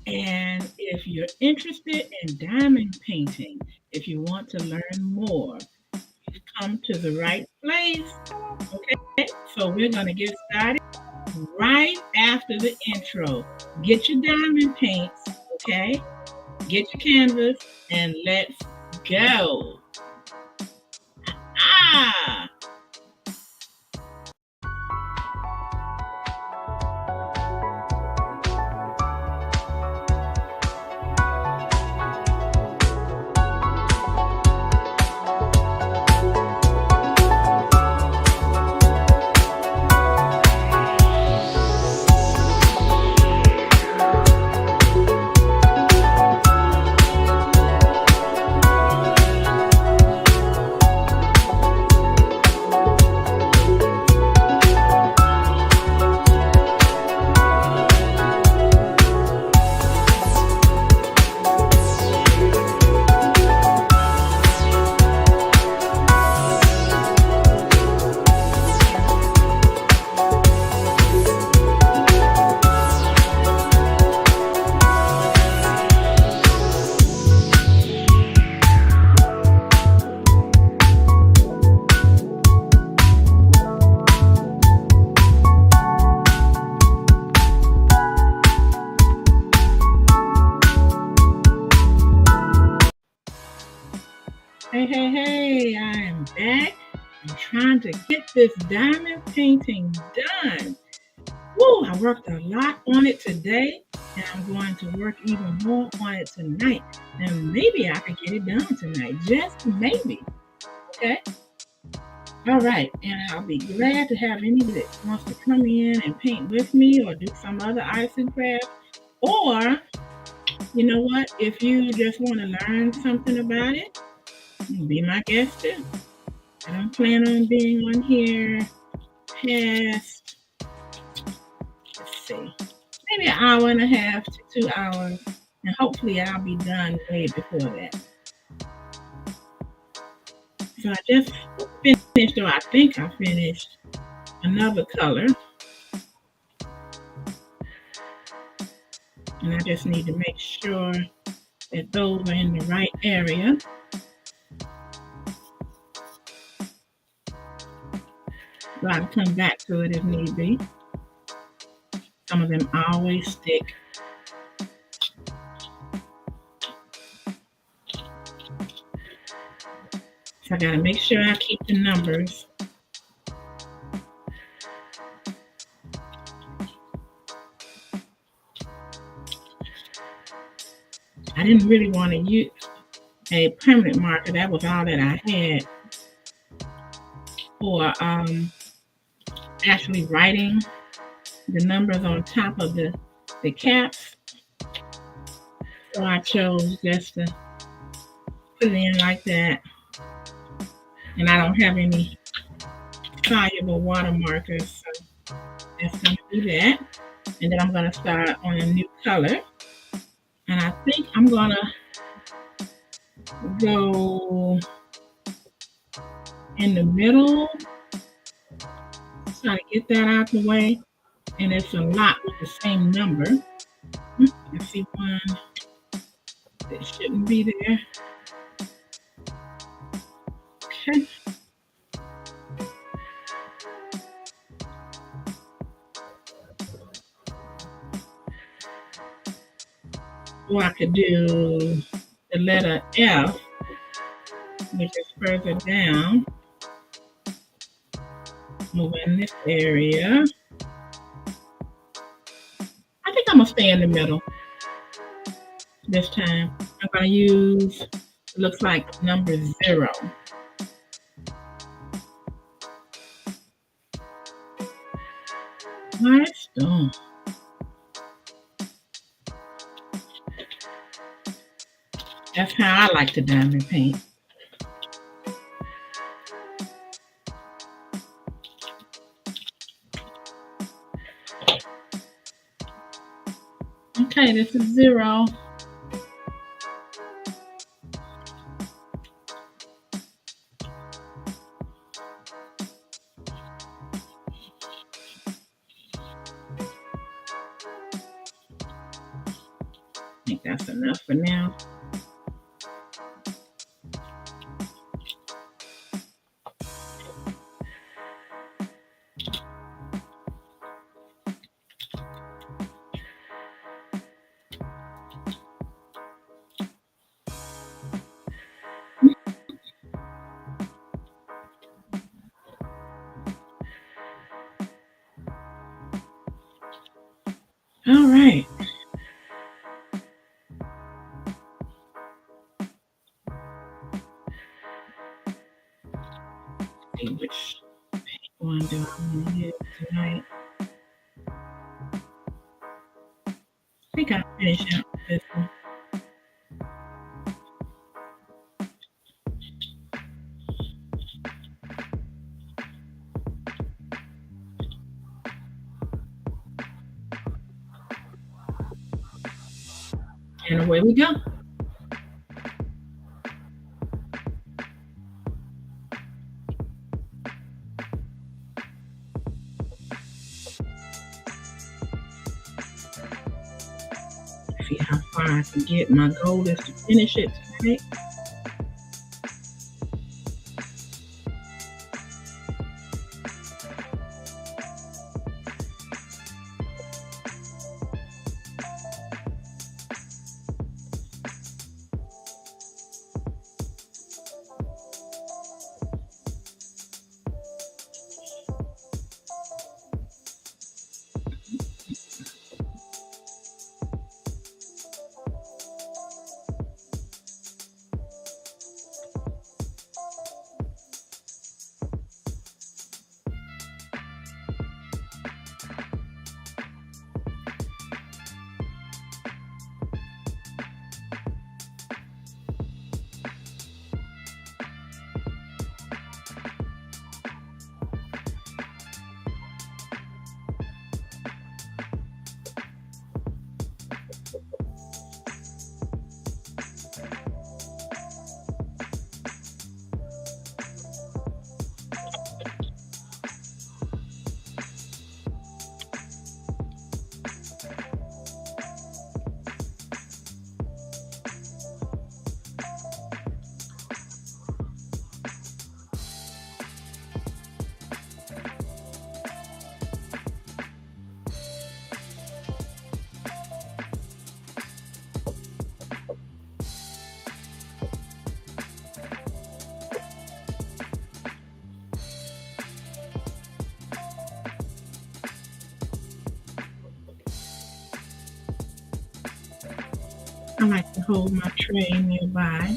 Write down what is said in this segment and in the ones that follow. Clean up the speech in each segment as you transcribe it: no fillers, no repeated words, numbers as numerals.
And if you're interested in diamond painting, if you want to learn more, you've come to the right place. Okay, so we're going to get started right after the intro. Get your diamond paints, okay? Get your canvas and let's go. Ah! Hey, hey, hey, I am back. I'm trying to get this diamond painting done. Woo, I worked a lot on it today, and I'm going to work even more on it tonight. And maybe I can get it done tonight, just maybe. Okay? All right, and I'll be glad to have anybody that wants to come in and paint with me or do some other arts and craft. Or, you know what, if you just want to learn something about it, be my guest too. I don't plan on being on here past, let's see, maybe an hour and a half to 2 hours. And hopefully I'll be done way before that. So I just finished, or I think I finished, another color. And I just need to make sure that those are in the right area. So I can come back to it if need be. Some of them always stick. So I gotta make sure I keep the numbers. I didn't really want to use a permanent marker. That was all that I had for actually writing the numbers on top of the caps. So I chose just to put it in like that. And I don't have any soluble water markers, so that's going to be that. And then I'm going to start on a new color. And I think I'm going to go in the middle. Try to get that out the way. And it's a lot with the same number. I see one that shouldn't be there. Okay. Or I could do the letter F, which is further down, over in this area. I think I'm going to stay in the middle this time. I'm going to use, it looks like number 0. Nice stone. That's how I like to diamond paint. Okay, this is 0. I think that's enough for now. All right. See which one do I want to use tonight. I think I'll finish out this one. And away we go. See how far I can get. My goal is to finish it tonight. I like to hold my tray nearby.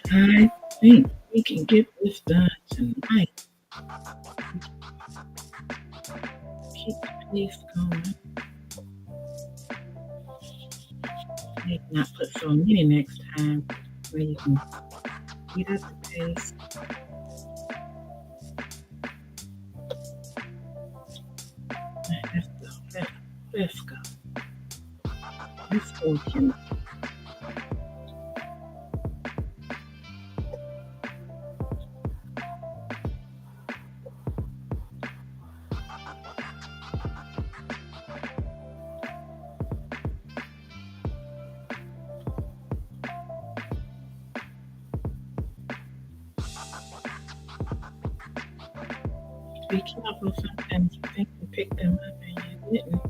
I think we can get this done tonight. Keep the pace going. Maybe not put so many next time where you can speed up the pace. Let's go. Let's go. Let's go, Kim. Be careful. Sometimes you think you picked them up and you didn't.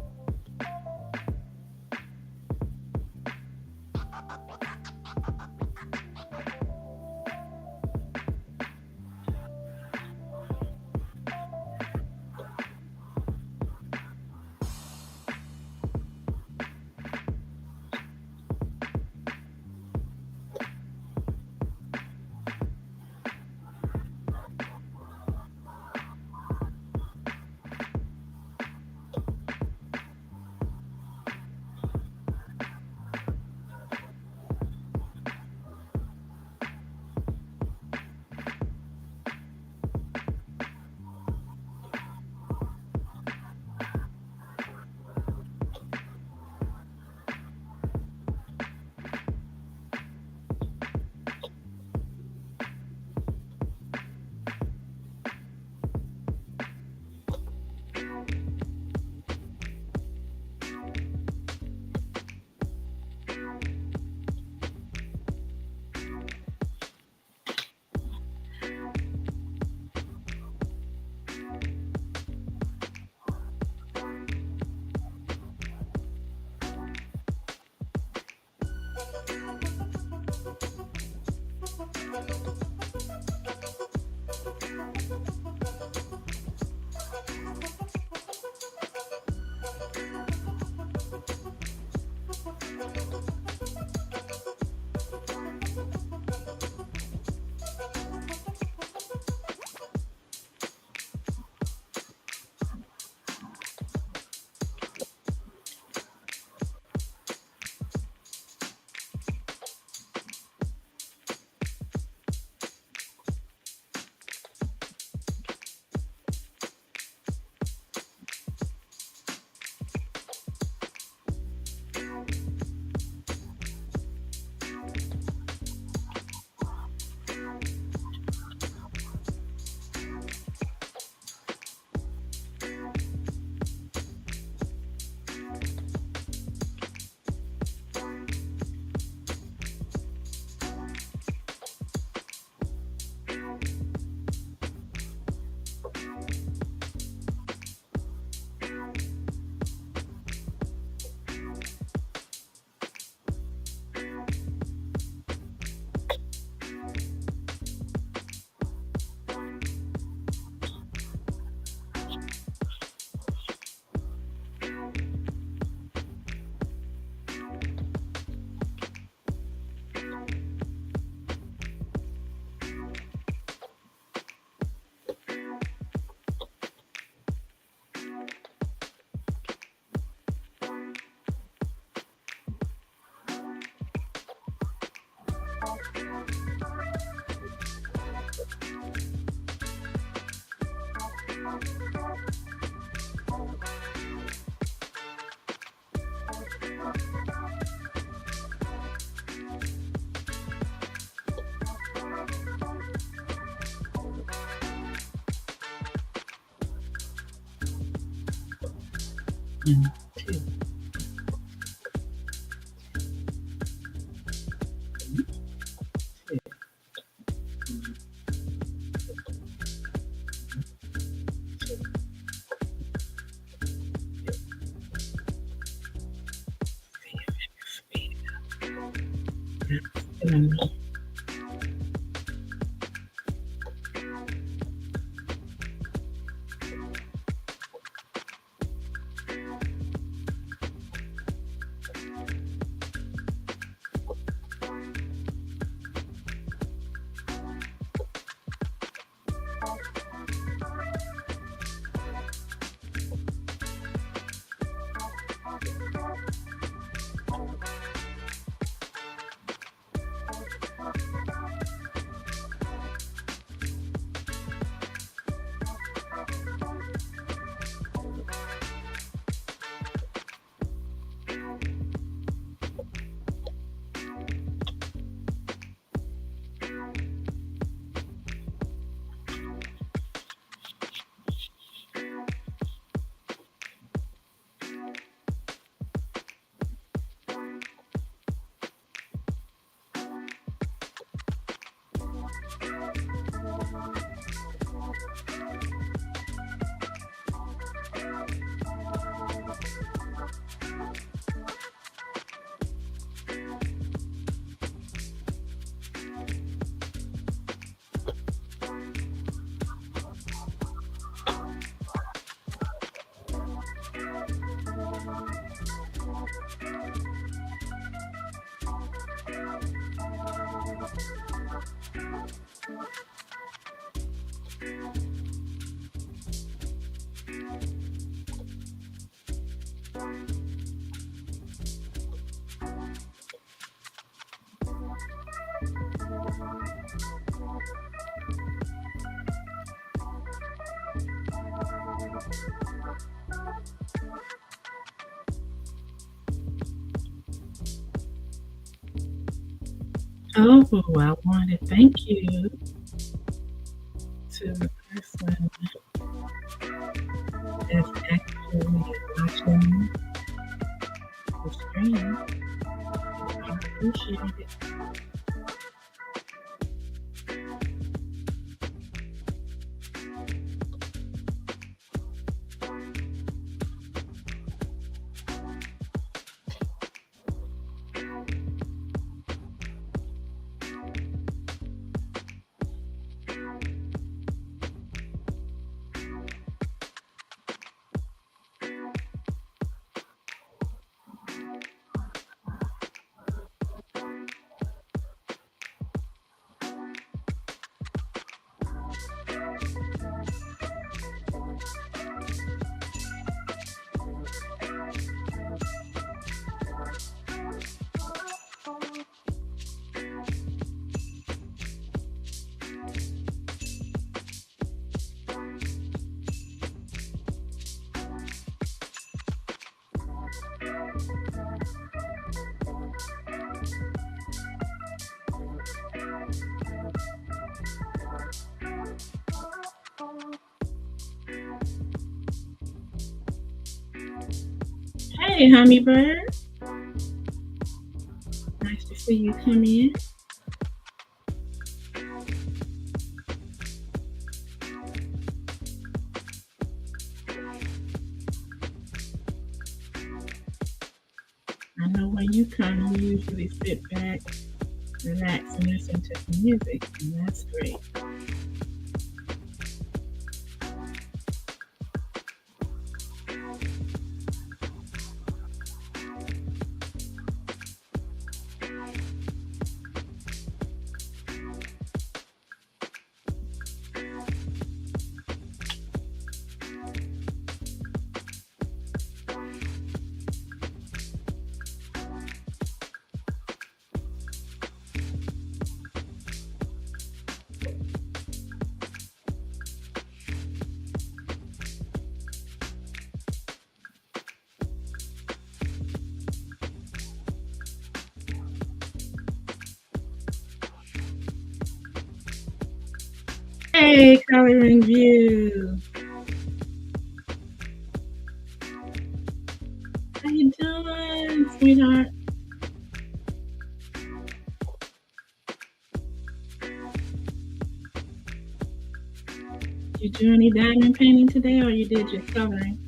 and two. And oh, I want to thank you to the person that's actually watching the stream. I appreciate it. Hey, Hummingbird. Nice to see you come in. I know when you come, you usually sit back, relax, and listen to some music, and that's great. Hey, coloring view. How you doing, sweetheart? You do any diamond painting today, or you did just coloring?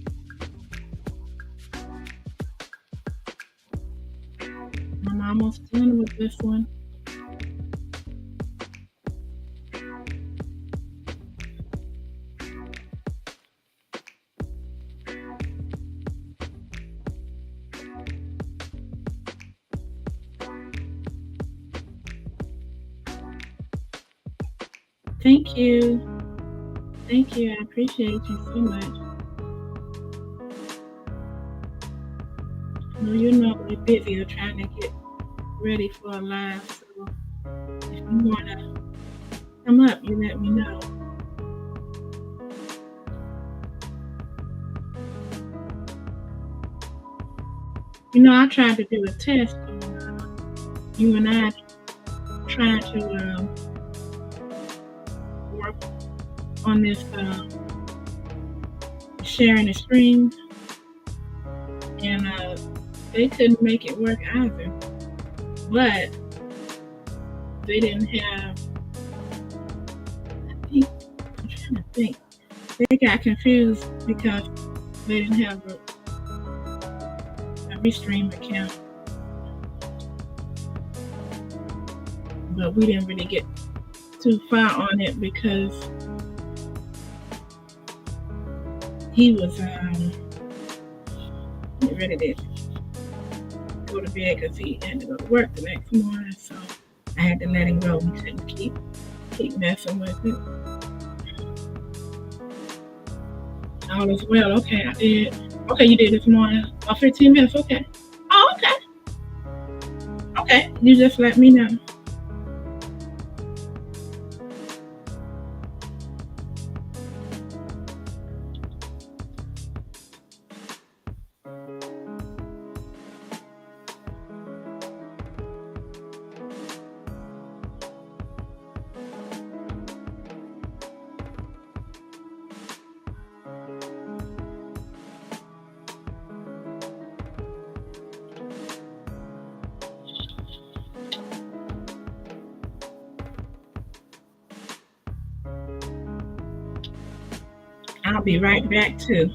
I'm almost done with this one. Thank you. Thank you. I appreciate you so much. I know you're normally busy or trying to get ready for a live, so if you want to come up, you let me know. You know, I tried to do a test on you and I trying to work on this sharing the screen, and they couldn't make it work either. But they didn't have. I'm trying to think. They got confused because they didn't have a Restream account, but we didn't really get too far on it because he was ready to go to bed because he had to go to work the next morning. So I had to let him go. We couldn't keep messing with it. All is well. Okay, I did. Okay, you did this morning. Oh, 15 minutes. Okay. Oh, okay. Okay, you just let me know. I'll be right back too.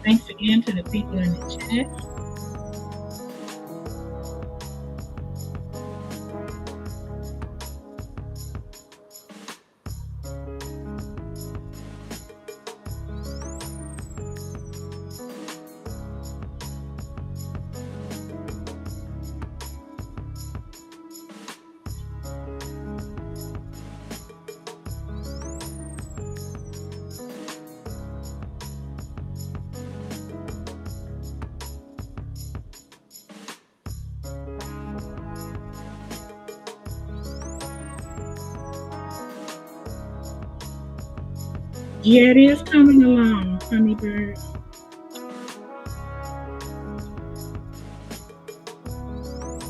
Thanks again to the people in the chat. Yeah, it is coming along, Honeybird.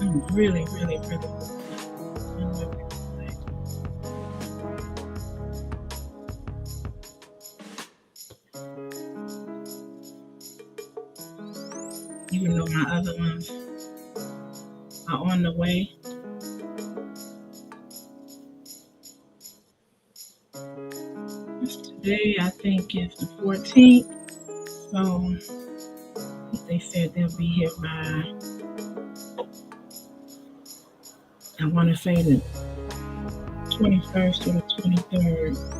I'm really, really, really even though my other ones are on the way. Today, I think, is the 14th. So they said they'll be here by, I want to say, the 21st or the 23rd.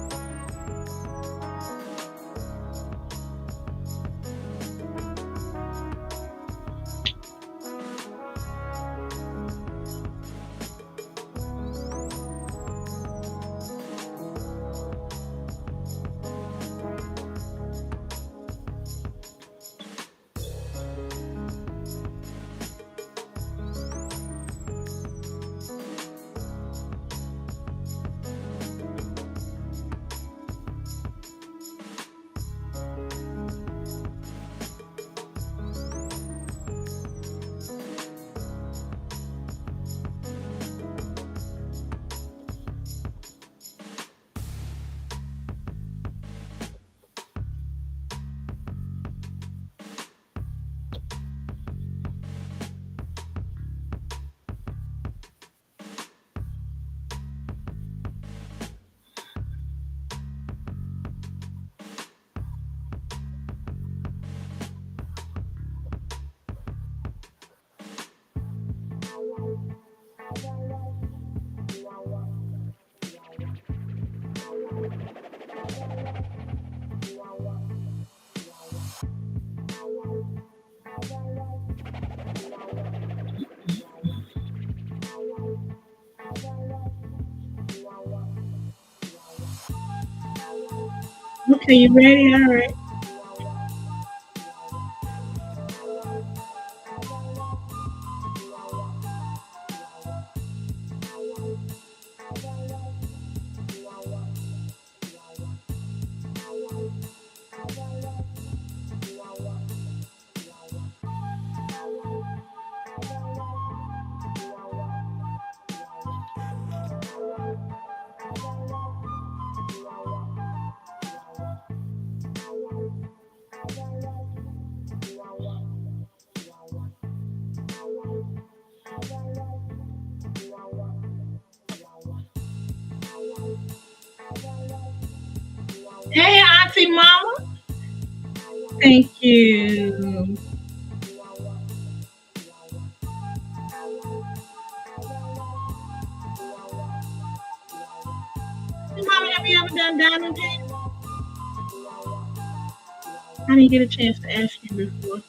Okay, you ready? All right. Hey, Auntie Mama. Thank you. Hey, Mama, have you ever done diamond painting? I didn't get a chance to ask you before.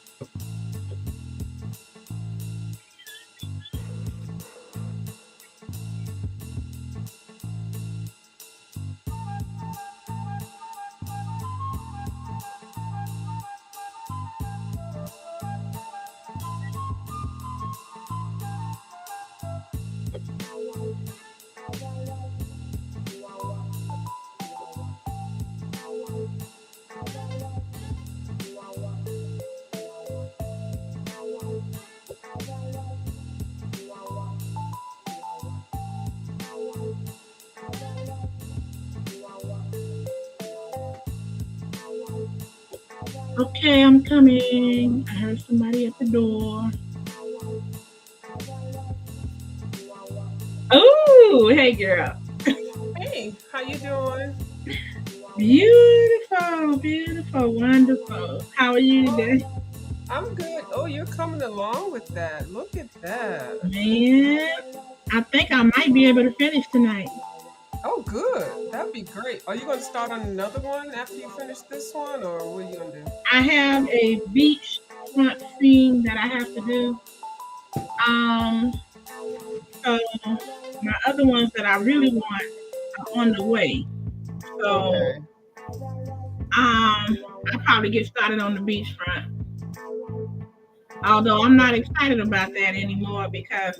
Okay, I'm coming. I heard somebody at the door. Oh, hey girl. Hey, how you doing? Beautiful, beautiful, wonderful. How are you Oh, today? I'm good. Oh, you're coming along with that. Look at that. Man, I think I might be able to finish tonight. Oh, good. That'd be great. Are you going to start on another one after you finish this one, or what are you going to do? I have a beach front scene that I have to do. Um, so my other ones that I really want are on the way. So Okay. I'll probably get started on the beachfront. Although I'm not excited about that anymore because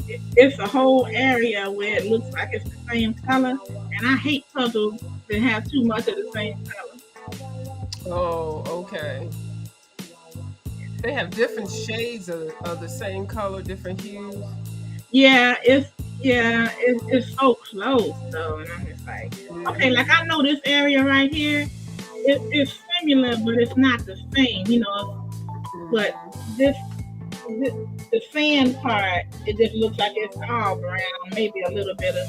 it's a whole area where it looks like it's the same color, and I hate puzzles that have too much of the same color. Oh, okay. They have different shades of the same color, different hues. Yeah, it's so close though, and I'm just like, okay, like I Hmm. know this area right here, it's similar, but it's not the same, But Hmm. this the sand part, it just looks like it's all brown, maybe a little bit of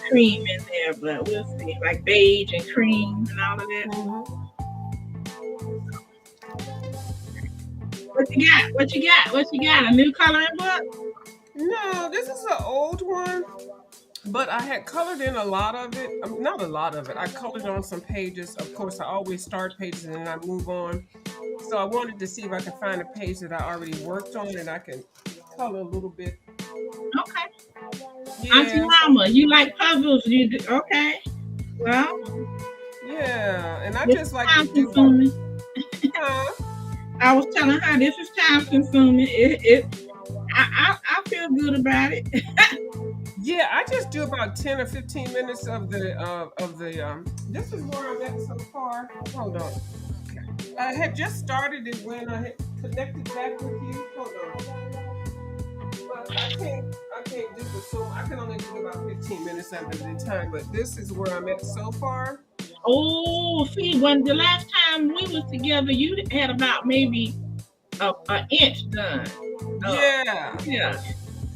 cream in there, but we'll see, like beige and cream and all of that. Hmm. What you got? What you got? What you got? A new coloring book? No, this is an old one. But I had colored in a lot of it. Not a lot of it. I colored on some pages. Of course, I always start pages and then I move on. So I wanted to see if I could find a page that I already worked on and I can color a little bit. Okay. Auntie Yeah, so Mama, you like puzzles? You do? Okay. Well, yeah, and I this just is like to time do about, consuming. huh? I was telling her this is time consuming. I feel good about it. Yeah, I just do about 10 or 15 minutes of the this is where I'm at so far. Hold on. Okay. I had just started it when I had connected back with you. Hold on. But I can't do the Zoom. I can only do about 15 minutes at a time. But this is where I'm at so far. Oh, see, when the last time we was together, you had about maybe a inch done. Uh, Yeah. yeah.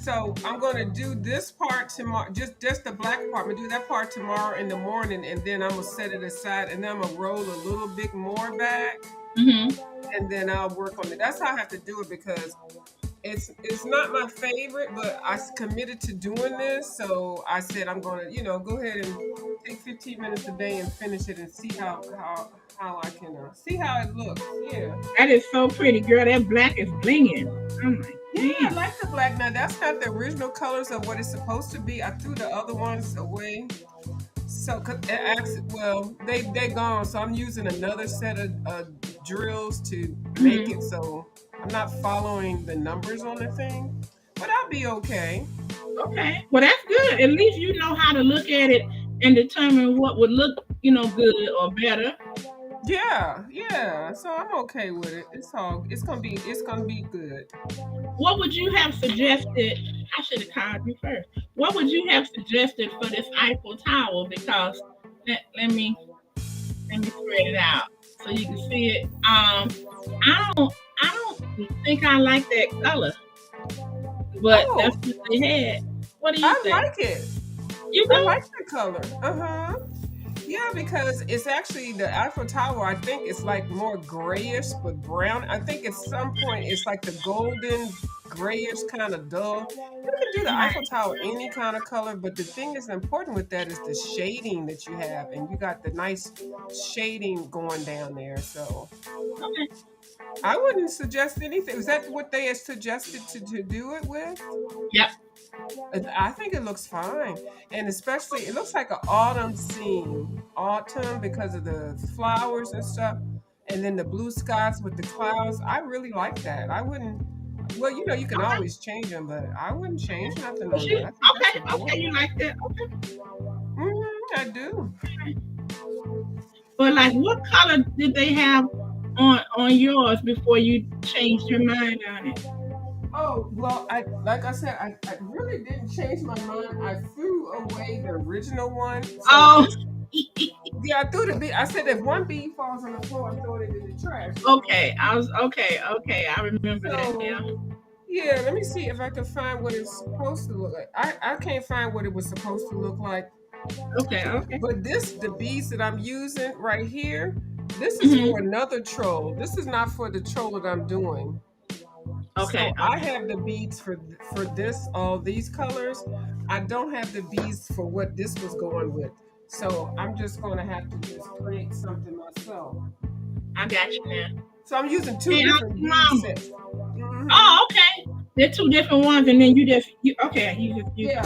So I'm gonna do this part tomorrow, just the black part. I'm gonna do that part tomorrow in the morning, and then I'm gonna set it aside, and then I'm gonna roll a little bit more back, Mhm. and then I'll work on it. That's how I have to do it because it's not my favorite, but committed to doing this, so I said I'm gonna go ahead and take 15 minutes a day and finish it and see how I can see how it looks. Yeah. That is so pretty, girl. That black is blinging. I'm like, Yeah, I damn. like the black. Now that's not the original colors of what it's supposed to be. I threw the other ones away. So, well, they gone. So I'm using another set of drills to make it. Mhm. So I'm not following the numbers on the thing, but I'll be okay. Okay. Well, that's good. At least you know how to look at it and determine what would look, good or better. Yeah, yeah. So I'm okay with it. It's gonna be good. What would you have suggested? I should have called you first. What would you have suggested for this Eiffel Tower? Because let me spread it out so you can see it. I don't think I like that color, but that's Oh, what they had. What do you I think? like it. You I do? like the color. Uh-huh. Yeah, because it's actually the Eiffel Tower. I think it's like more grayish but brown. I think at some point it's like the golden grayish kind of dull. You can do the Eiffel Right. Tower any kind of color, but the thing that's important with that is the shading that you have, and you got the nice shading going down there. So Okay. I wouldn't suggest anything. Is that what they had suggested to do it with? Yep. I think it looks fine, and especially it looks like an autumn scene, autumn because of the flowers and stuff, and then the blue skies with the clouds. I really like that. I wouldn't. Well, you can Okay. always change them, but I wouldn't change nothing But on that. I think that's okay, you adorable. like that? Okay. I do. But like, what color did they have on yours before you changed your mind on it? Oh well, I like I said, I really didn't change my mind. I threw away the original one, so Oh, this. Yeah, I threw the bee. I said if one bee falls on the floor, I'm throwing it in the trash. okay. I was okay. Okay, I remember that So now. yeah, let me see if I can find what it's supposed to look like. I can't find what it was supposed to look like. Okay, okay. But the beads that I'm using right here, this is for Hmm. another troll. This is not for the troll that I'm doing. Okay, So I okay. have the beads for this, all these colors. I don't have the beads for what this was going with. So I'm just gonna have to just create something myself. I got you now. So I'm using two Hey, different bead mama. sets. Hmm. Oh, okay. They're two different ones, and then you okay. You just use Yeah,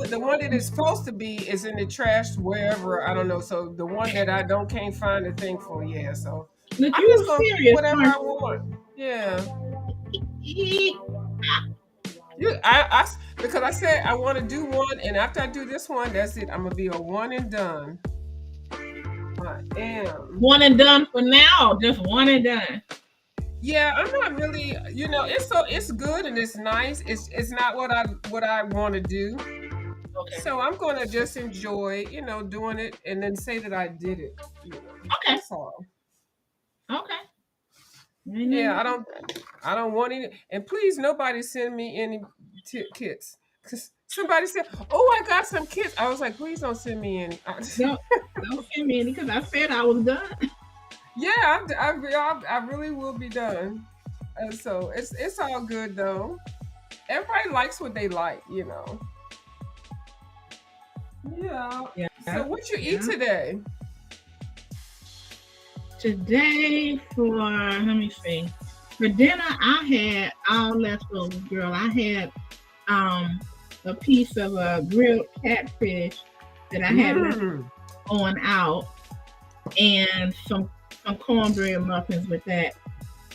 the one that it's supposed to be is in the trash wherever, I don't know. So the one that I don't can't find a thing for, yeah. So look. I'm You just were gonna pick serious, whatever I weren't want. Yeah. you? You, because I said I want to do one, and after I do this one, that's it. I'm gonna be a one and done. I am. One and done for now. Just one and done. Yeah, I'm not really. It's good and it's nice. It's not what I want to do. Okay. So I'm gonna just enjoy, doing it, and then say that I did it. Okay. That's all. Okay. Ain't Yeah, nothing. I don't want any. And please, nobody send me any kits. Cause somebody said, "Oh, I got some kits." I was like, "Please don't send me any." Don't send me any because I said I was done. Yeah, I really will be done. So it's all good though. Everybody likes what they like. Yeah. Yeah. So what you eat Yeah. today? Today for let me see. For dinner I had all leftovers, girl. I had um a piece of a grilled catfish that I had left Mm. on out and some cornbread muffins with that.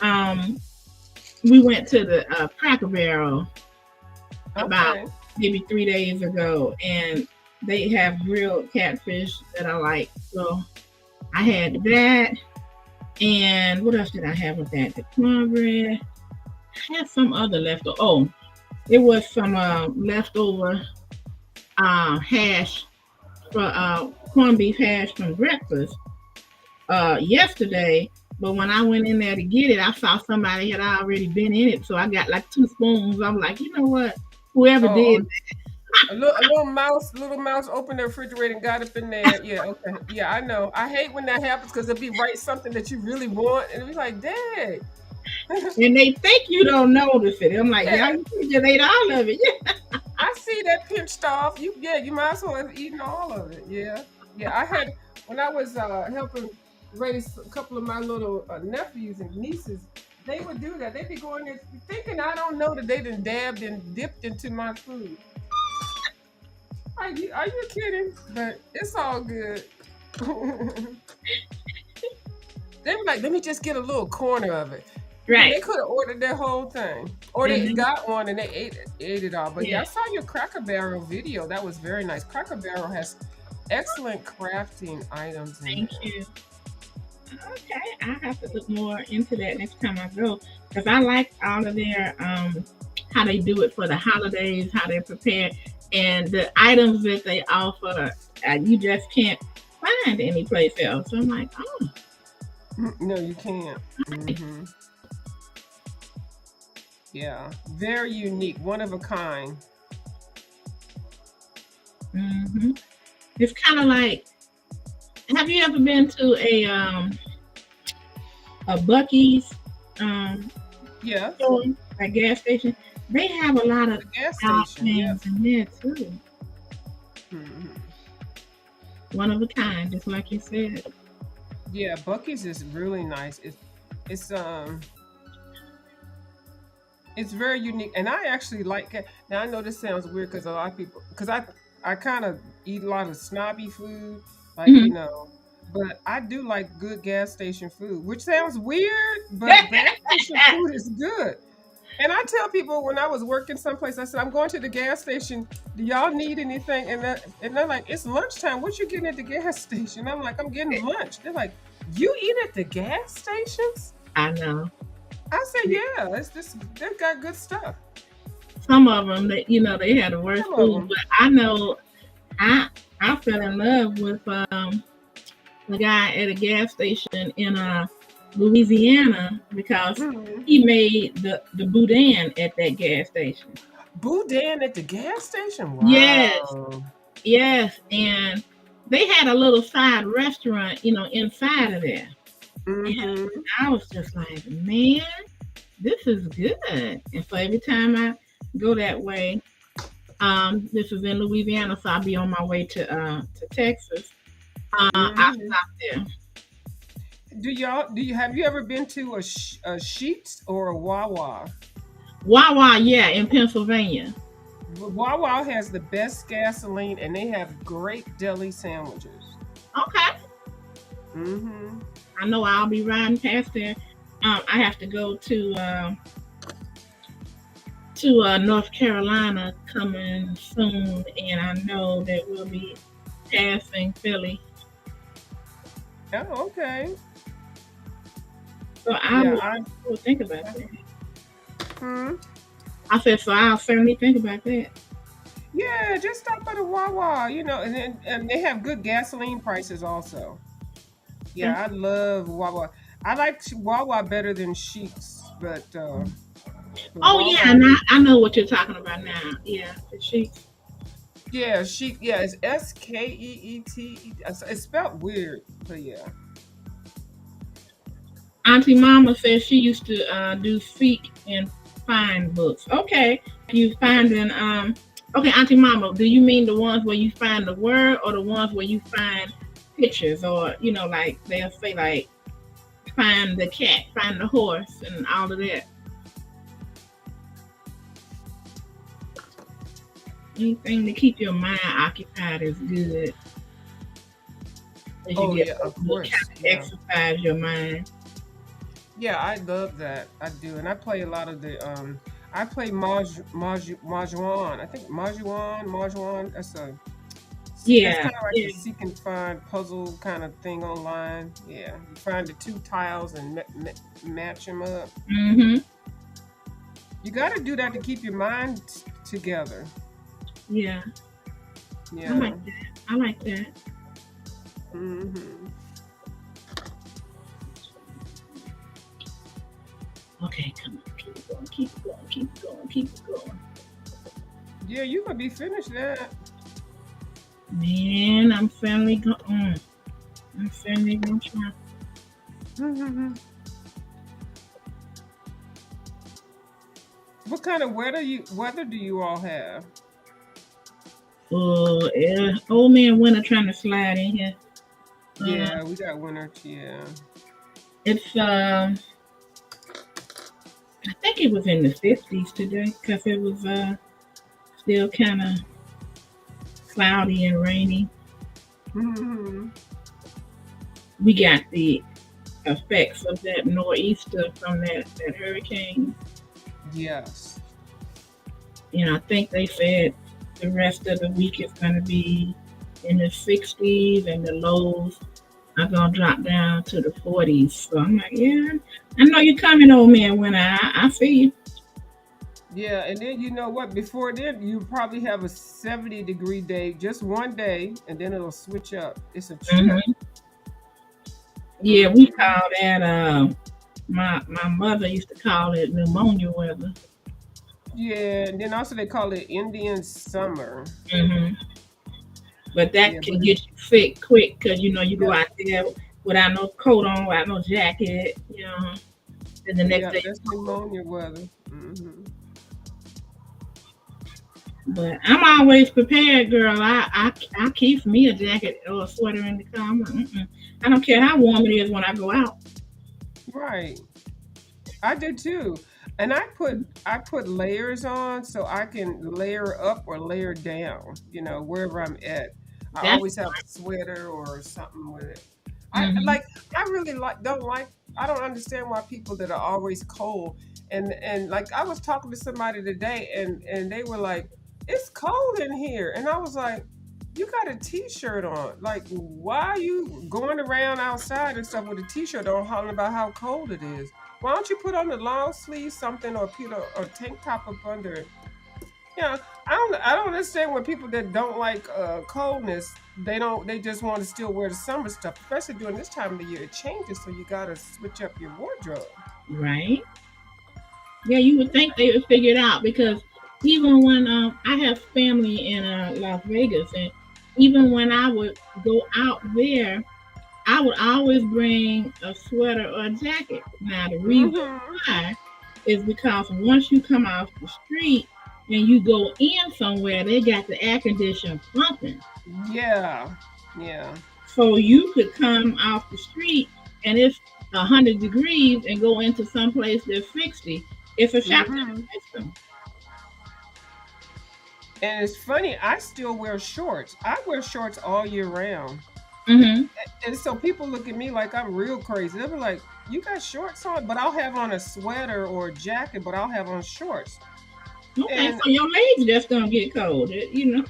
Um we went to the Cracker Barrel about Okay. maybe 3 days ago and they have grilled catfish that I like. So I had that. And what else did I have with that? The cornbread. I had some other leftover. Oh, it was some leftover hash for corned beef hash from breakfast yesterday. But when I went in there to get it, I saw somebody had already been in it. So I got like two spoons. I'm like, you know what? Whoever Oh, did, a little mouse opened the refrigerator and got up in there. Yeah, okay. Yeah, I know. I hate when that happens because it'll be right something that you really want, and it'll be like, dang. and they think you don't notice it. I'm like, Yeah, yeah, you just ate all of it. Yeah. I see that pinched off. You might as well have eaten all of it. Yeah, yeah. I had when I was helping raise a couple of my little nephews and nieces. They would do that. They'd be going there thinking I don't know that they done dabbed and dipped into my food. Are you kidding? But it's all good. They were like, let me just get a little corner of it. Right. They could have ordered their whole thing. Or they Hmm. got one and they ate it all. But yeah, Yeah. I saw your Cracker Barrel video. That was very nice. Cracker Barrel has excellent crafting items in Thank there. you. Okay, I have to look more into that next time I go because I like all of their how they do it for the holidays, how they prepare, and the items that they offer. You just can't find anyplace else. So I'm like, oh, No, you can't. Hmm. Yeah. Very unique. One of a kind. hmm it's kind of like. Have you ever been to a Bucky's um Yeah. store, a gas station? They have a lot of The gas odd station. Yep. things in there too. Hmm. One of a kind, just like you said. Yeah, Bucky's is really nice. It's very unique, and I actually like it. Now I know this sounds weird because a lot of people, because I kind of eat a lot of snobby food, like Mhm. but I do like good gas station food, which sounds weird, but gas station food is good. And I tell people when I was working someplace, I said I'm going to the gas station. Do y'all need anything? And they're like, it's lunchtime. What you getting at the gas station? I'm like, I'm getting lunch. They're like, you eat at the gas stations? I know. I said, yeah, it's just they've got good stuff. Some of them, they had the worst Some of food, them. but I know I I fell in love with the guy at a gas station in Louisiana because Hmm. he made the boudin at that gas station. Boudin at the gas station? Yes, Wow. yes, and they had a little side restaurant, inside of there. And Mm-hmm. I was just like, man, this is good. And so every time I go that way, this is in Louisiana, so I'll be on my way to Texas. I Mm-hmm. stop there. Do you have you ever been to a Sheets or a Wawa? Wawa, yeah, in Pennsylvania. Wawa has the best gasoline, and they have great deli sandwiches. Okay, Mm-hmm. I know I'll be riding past there. I have to go to North Carolina coming soon, and I know that we'll be passing Philly. Oh, okay. So I Yeah, will, will think about that. hmm. I said, so I'll certainly think about that. Yeah, just stop by the Wawa, and they have good gasoline prices also. Okay. Yeah, I love Wawa. I like Wawa better than Sheets, but Oh yeah, Wawa, and I know what you're talking about now. Yeah, she yeah, yeah, it's Skeet. It's spelled weird, but yeah. Auntie Mama says she used to do seek and find books. Okay, you finding okay, Auntie Mama, do you mean the ones where you find the word or the ones where you find pictures or like they'll say like find the cat, find the horse, and all of that. Anything to keep your mind occupied is good. As you Oh get yeah, of older, kind course. of Yeah. exercise your mind. Yeah, I love that. I do. And I play a lot of the I play Mahjong. I think Mahjong. That's Yeah, kind of like yeah. the seek and find puzzle kind of thing online. Yeah, you find the two tiles and match them up. Mhm. You got to do that to keep your mind together. Yeah. I Yeah. like that. I like that. Hmm. Okay, come on, keep going, keep going, keep going, keep going. Yeah, you could be finished that. Man, I'm finally going. I'm finally gonna try. What kind of weather do you all have? Oh, yeah. Old man winter trying to slide in here. Uh, Yeah, we got winter. Yeah. it's I think it was in the 50s today because it was still kind of cloudy and rainy. Hmm. We got the effects of that nor'easter from that hurricane. Yes. I think they said the rest of the week is going to be in the 60s and the lows are going to drop down to the 40s. So I'm like, yeah, I know you're coming, old man, when I see you. Yeah, and then you know what? Before then, you probably have a 70-degree day, just one day, and then it'll switch up. It's a trip. Hmm. Yeah, we Hmm. call that, my mother used to call it pneumonia weather. Yeah, and then also they call it Indian summer. Hmm. But that Yeah, can but it's, get you sick quick because, you go yeah, out there without no coat on, without no jacket, and the next yeah, day. that's pneumonia weather. But I'm always prepared, girl. I keep me a jacket or a sweater in the car. I'm like, mm-mm. I don't care how warm it is when I go out. Right. I did too. And I put layers on so I can layer up or layer down, wherever I'm at. I That's always have a sweater or something with it. I hmm like I really don't like I don't understand why people that are always cold and like I was talking to somebody today and they were like, "It's cold in here." And I was like, "You got a t-shirt on. Like why are you going around outside and stuff with a t-shirt on hollering about how cold it is?" Why don't you put on the long sleeve something or put a tank top up under it? Yeah, I don't understand when people that don't like coldness, they just want to still wear the summer stuff, especially during this time of the year. It changes, so you gotta switch up your wardrobe. right. Yeah, you would think they would figure it out because even when I have family in Las Vegas and even when I would go out there, I would always bring a sweater or a jacket. Now, the reason Mhm. why is because once you come off the street and you go in somewhere, they got the air conditioner pumping. Yeah. Yeah. So you could come off the street and it's 100 degrees and go into some place that's 60. It's a shock to Mhm. the system. And it's funny, I still wear shorts. I wear shorts all year round. Mm-hmm. And so people look at me like I'm real crazy. They'll be like, "You got shorts on?" But I'll have on a sweater or a jacket, but I'll have on shorts. Okay, And so your legs just gonna get cold, you know.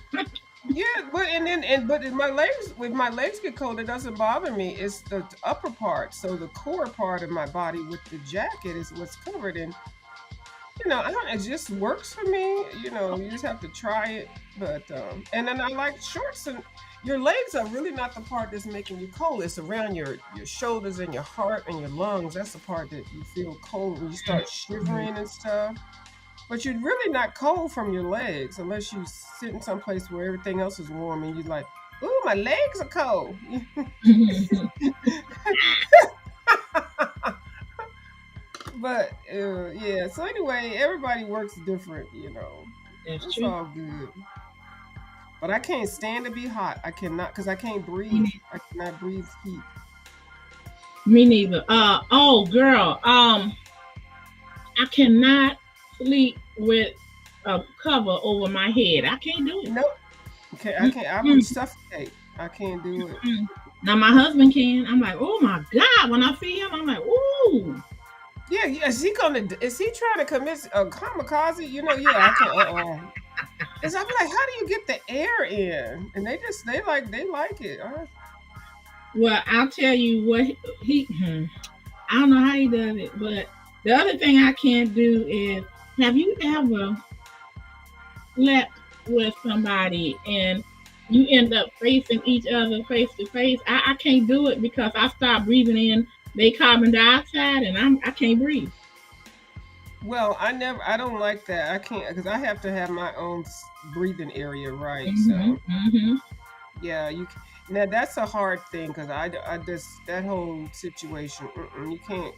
yeah, but and then and but if my legs, if my legs get cold, it doesn't bother me. It's the upper part, so the core part of my body with the jacket is what's covered. And I don't. It just works for me. You just have to try it. But and then I like shorts, and your legs are really not the part that's making you cold. It's around your shoulders and your heart and your lungs. That's the part that you feel cold when you start shivering and stuff. But you're really not cold from your legs unless you sit in some place where everything else is warm and you're like, "Ooh, my legs are cold." But yeah. So anyway, everybody works different. That's It's true. all good. But I can't stand to be hot. I cannot, because I can't Me breathe. neither. I cannot breathe heat. Me neither. Oh, girl. I cannot sleep with a cover over my head. I can't do it. Nope. Okay, I can't. I would Mm-mm. suffocate. I can't do it. Mm. Now my husband can. I'm like, oh my god. When I see him, I'm like, ooh. Yeah, yeah. Is he trying to commit a kamikaze? Yeah, I can't. Cause I'm like, how do you get the air in? And they like it. Well, I'll tell you what I don't know how he does it, but the other thing I can't do is, have you ever slept with somebody and you end up facing each other face to face? I can't do it because I start breathing in they carbon dioxide and I can't breathe. Well, I don't like that. I can't because I have to have my own breathing area, right? Hmm. So Hmm. yeah, now that's a hard thing because I just that whole situation. You can't.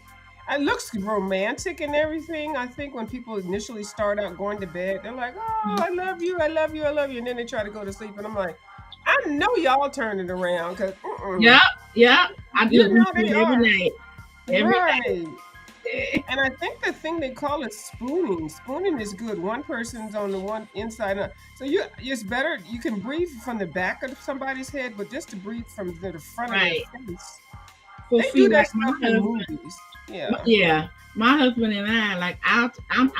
It looks romantic and everything. I think when people initially start out going to bed, they're like, "Oh, I love you, I love you, I love you," and then they try to go to sleep, and I'm like, I know y'all turning around because Yep, yep. I you do. We know do they it every are night. Every right. night. And I think the thing they call it spooning. Spooning is good. One person's on the one inside. So it's better. You can breathe from the back of somebody's head, but just to breathe from the front of their Right. face. So They do see, that like my stuff in husband. movies. Yeah. Yeah, my husband and I, like I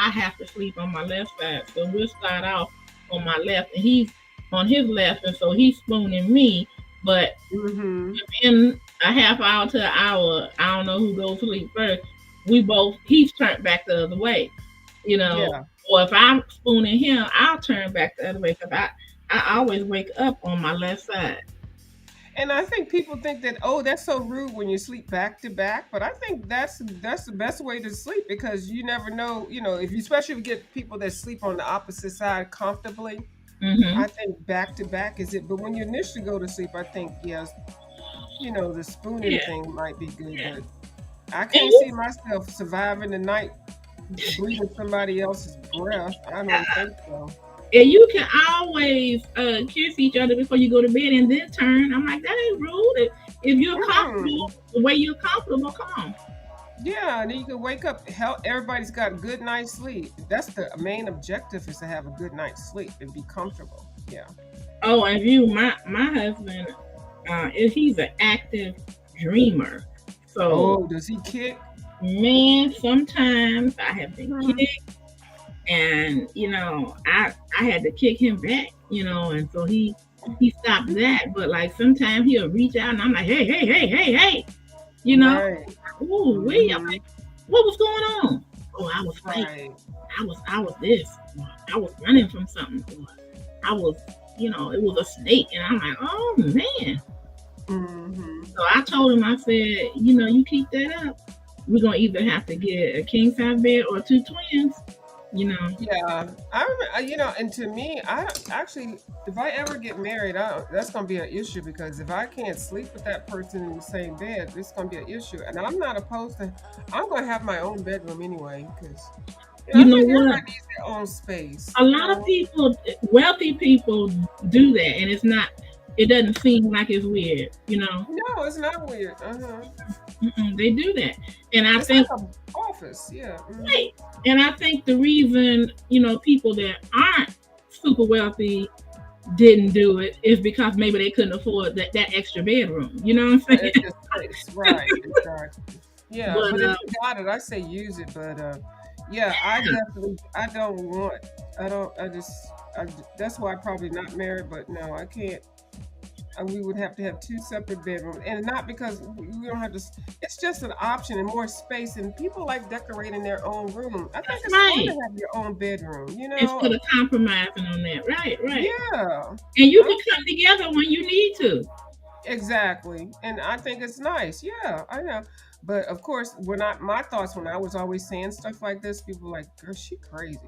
have to sleep on my left side, so we'll start off on my left, and he's on his left, and so he's spooning me. But Mm-hmm. in a half hour to an hour, I don't know who goes to sleep first. We both he's turned back the other way, you know. Yeah. Or if I'm spooning him, I'll turn back the other way because I always wake up on my left side. And I think people think that, oh, that's so rude when you sleep back to back. But I think that's the best way to sleep because you never know, if you especially if you get people that sleep on the opposite side comfortably. Hmm. I think back to back is it. But when you initially go to sleep, I think yes, the spooning Yeah, thing might be good, yeah. but I And can't you, see myself surviving the night breathing somebody else's breath. I don't think so. and you can always kiss each other before you go to bed and then turn. I'm like, that ain't rude. If you're comfortable, Mm-mm. the way you're comfortable, come on. Yeah, and then you can wake up. Hell, everybody's got a good night's sleep. That's the main objective is to have a good night's sleep and be comfortable. Yeah. Oh, and you, my husband, he's an active dreamer. So, Oh, does he kick? man, sometimes I have been Mhm. kicked, and I had to kick him back, and so he stopped that. But like sometimes he'll reach out, and I'm like, hey, hey, hey, hey, hey, you know, Right. ooh, wait, Hmm. what was going on? Oh, I was fighting. Right. I was this. Or I was running from something. Or I was, it was a snake. And I'm like, oh man. Hmm. So I told him, I said, you keep that up. We're gonna either have to get a king size bed or two twins. You know. Yeah, and to me, I actually, if I ever get married, that's gonna be an issue because if I can't sleep with that person in the same bed, it's gonna be an issue. And I'm not opposed to. I'm gonna have my own bedroom anyway because You I know think what? everybody needs their own space. A lot of people, wealthy people, do that, and it's not. It doesn't seem like it's weird. You know. No, it's not weird. Uh-huh. They do that, and I It's like think an office. Yeah. right. And I think the reason people that aren't super wealthy didn't do it is because maybe they couldn't afford that extra bedroom. You know what I'm saying? It's just space, right? Exactly. Yeah, But but if you got it, I say use it. But yeah, I definitely, I don't want, I don't, I just, that's why I'm probably not married. But no, I can't. We would have to have two separate bedrooms, and not because we don't have to. It's just an option and more space, and people like decorating their own room. I think that's it's fun to right. have your own bedroom. Instead of compromising on that, right, right. Yeah. And you I can don't come together when you need to. Exactly. And I think it's nice. Yeah, I know. But of course, my thoughts when I was always saying stuff like this, people were like, girl, she crazy.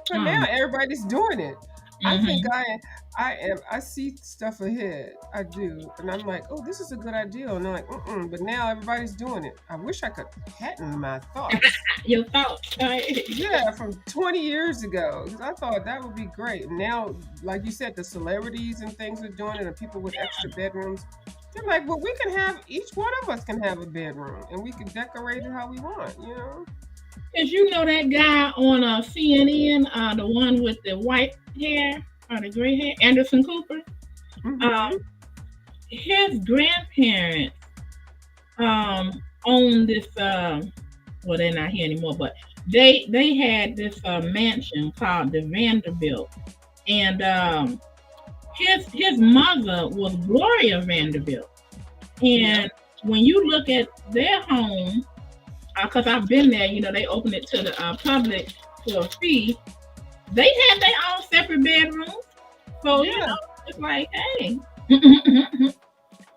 But now Um, everybody's doing it. I think hmm I see stuff ahead. I do. And I'm like, oh, this is a good idea. And they're like, mm-mm. But now everybody's doing it. I wish I could patent my thoughts. your thoughts, right? Yeah, from 20 years ago. 'Cause I thought that would be great. And now, like you said, the celebrities and things are doing it, and people with extra bedrooms. They're like, well, we can have each one of us can have a bedroom, and we can decorate it how we want. Because that guy on CNN, the one with the white hair or the gray hair, Anderson Cooper. Mm-hmm. Um, his grandparents owned this. Well, they're not here anymore, but they had this mansion called the Vanderbilt, and his mother was Gloria Vanderbilt. Yeah. And when you look at their home, because I've been there, they opened it to the public for a fee. They had their own separate bedrooms, so Yeah. it's like, hey. And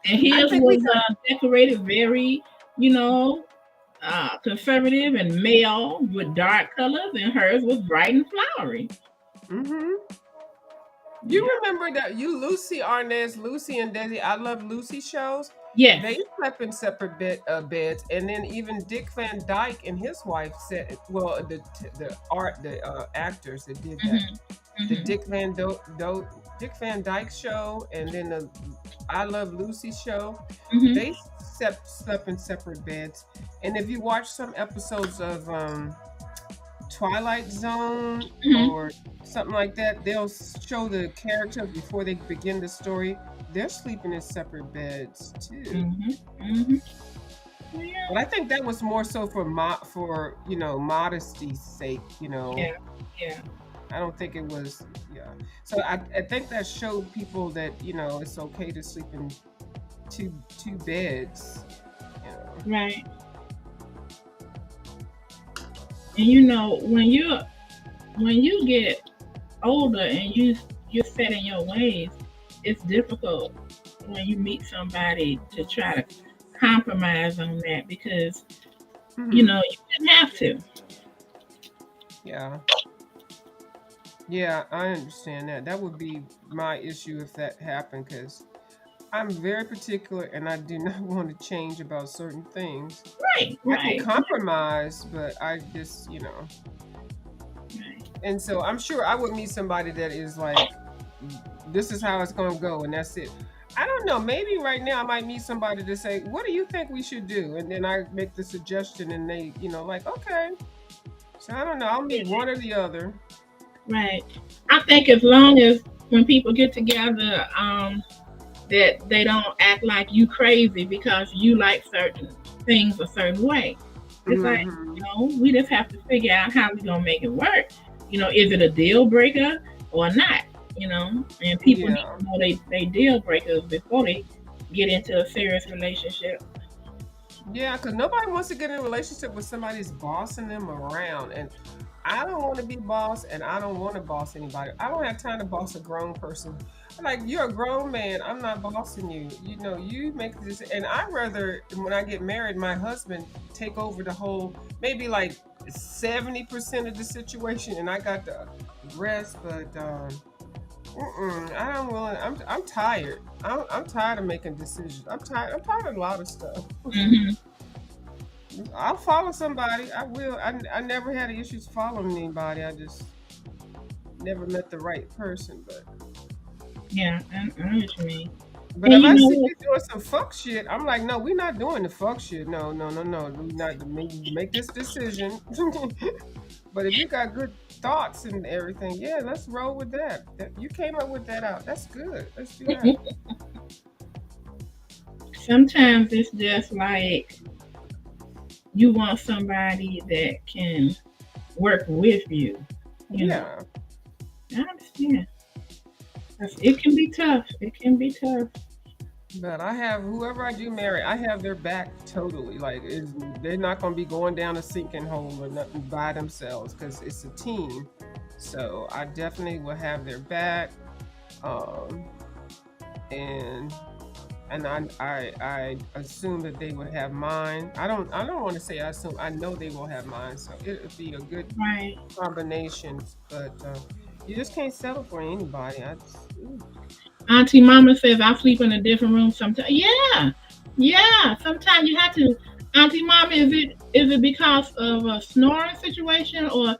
I his think we was got. decorated very, you know, conservative and male with dark colors, and hers was bright and flowery. Mm-hmm. You Yeah. remember that Lucy Arnaz, Lucy and Desi, I Love Lucy shows? Yes. They slept in separate beds, and then even Dick Van Dyke and his wife said, well, the actors that did that, Hmm. the Hmm. Dick Van Dyke show, and then the I Love Lucy show, Hmm. they slept in separate beds. And if you watch some episodes of Twilight Zone Hmm. or something like that, they'll show the characters before they begin the story. They're sleeping in separate beds too. Hmm. Hmm. Yeah. But I think that was more so for modesty's sake. Yeah. Yeah. I don't think it was. Yeah. So I think that showed people that it's okay to sleep in two beds. You know. Right. And when you get older and you're set in your ways, it's difficult when you meet somebody to try to compromise on that because Hmm. you didn't have to. Yeah. Yeah, I understand that. That would be my issue if that happened because I'm very particular and I do not want to change about certain things. Right, I can right, compromise, but I just, right. and so I'm sure I would meet somebody that is like, this is how it's going to go, and that's it. I don't know. Maybe right now I might meet somebody to say, what do you think we should do? And then I make the suggestion and they, like, okay. So I don't know. I'll meet one or the other. Right. I think as long as when people get together, that they don't act like you crazy because you like certain things a certain way. It's like, Hmm. we just have to figure out how we're gonna make it work. Is it a deal breaker or not? And people need Yeah. to know they deal breakers before they get into a serious relationship. Yeah, because nobody wants to get in a relationship with somebody who's bossing them around. And I don't want to be boss, and I don't want to boss anybody. I don't have time to boss a grown person. I'm like, you're a grown man. I'm not bossing you. You make this. And I'd rather, when I get married, my husband take over the whole, maybe like 70% of the situation, and I got the rest. But I don't willing. I'm tired. I'm tired of making decisions. I'm tired. I'm tired of a lot of stuff. Hmm. I'll follow somebody. I will. I never had issues following anybody. I just never met the right person. Yeah, I know what you mean. But And if you I know see what? you doing some fuck shit, I'm like, no, we're not doing the fuck shit. No, no, no, no. We not make this decision. But if you got good thoughts and everything, yeah, let's roll with that. You came up with that out. That's good. Let's do that. Sometimes it's just like you want somebody that can work with you. You know, Yeah. I understand. It can be tough. It can be tough. But I have whoever I do marry, I have their back totally. They're not going to be going down a sinking hole or nothing by themselves because it's a team. So I definitely will have their back. Um, and I assume that they would have mine. I don't want to say I assume. I know they will have mine. So it would be a good Right. combination. But you just can't settle for anybody. Auntie Mama says I sleep in a different room sometimes. Yeah, yeah. Sometimes you have to. Auntie Mama, is it because of a snoring situation, or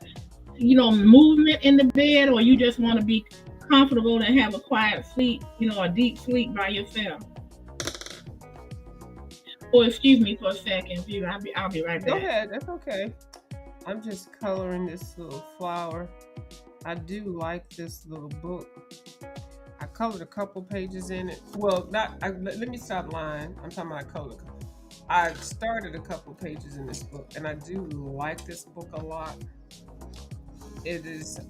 movement in the bed, or you just want to be comfortable and have a quiet sleep, a deep sleep by yourself? Or excuse me for a second, view. I'll be right Go back. ahead. That's okay. I'm just coloring this little flower. I do like this little book. I colored a couple pages in it. Well, not. Let me stop lying. I'm talking about I colored. I started a couple pages in this book, and I do like this book a lot. It is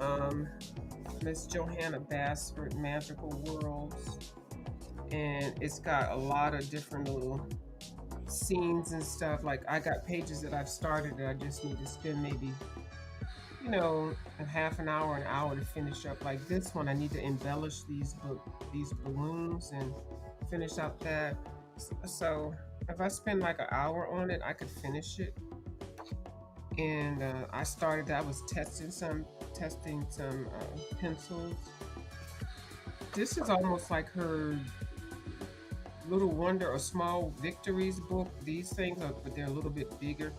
Miss Johanna Basford, Magical Worlds, and it's got a lot of different little scenes and stuff. Like I got pages that I've started that I just need to spend maybe a half an hour to finish up. Like this one, I need to embellish these balloons and finish up that. So if I spend like an hour on it, I could finish it. And I was testing some pencils. This is almost like her Little Wonder or Small Victories book. These things are, but they're a little bit bigger.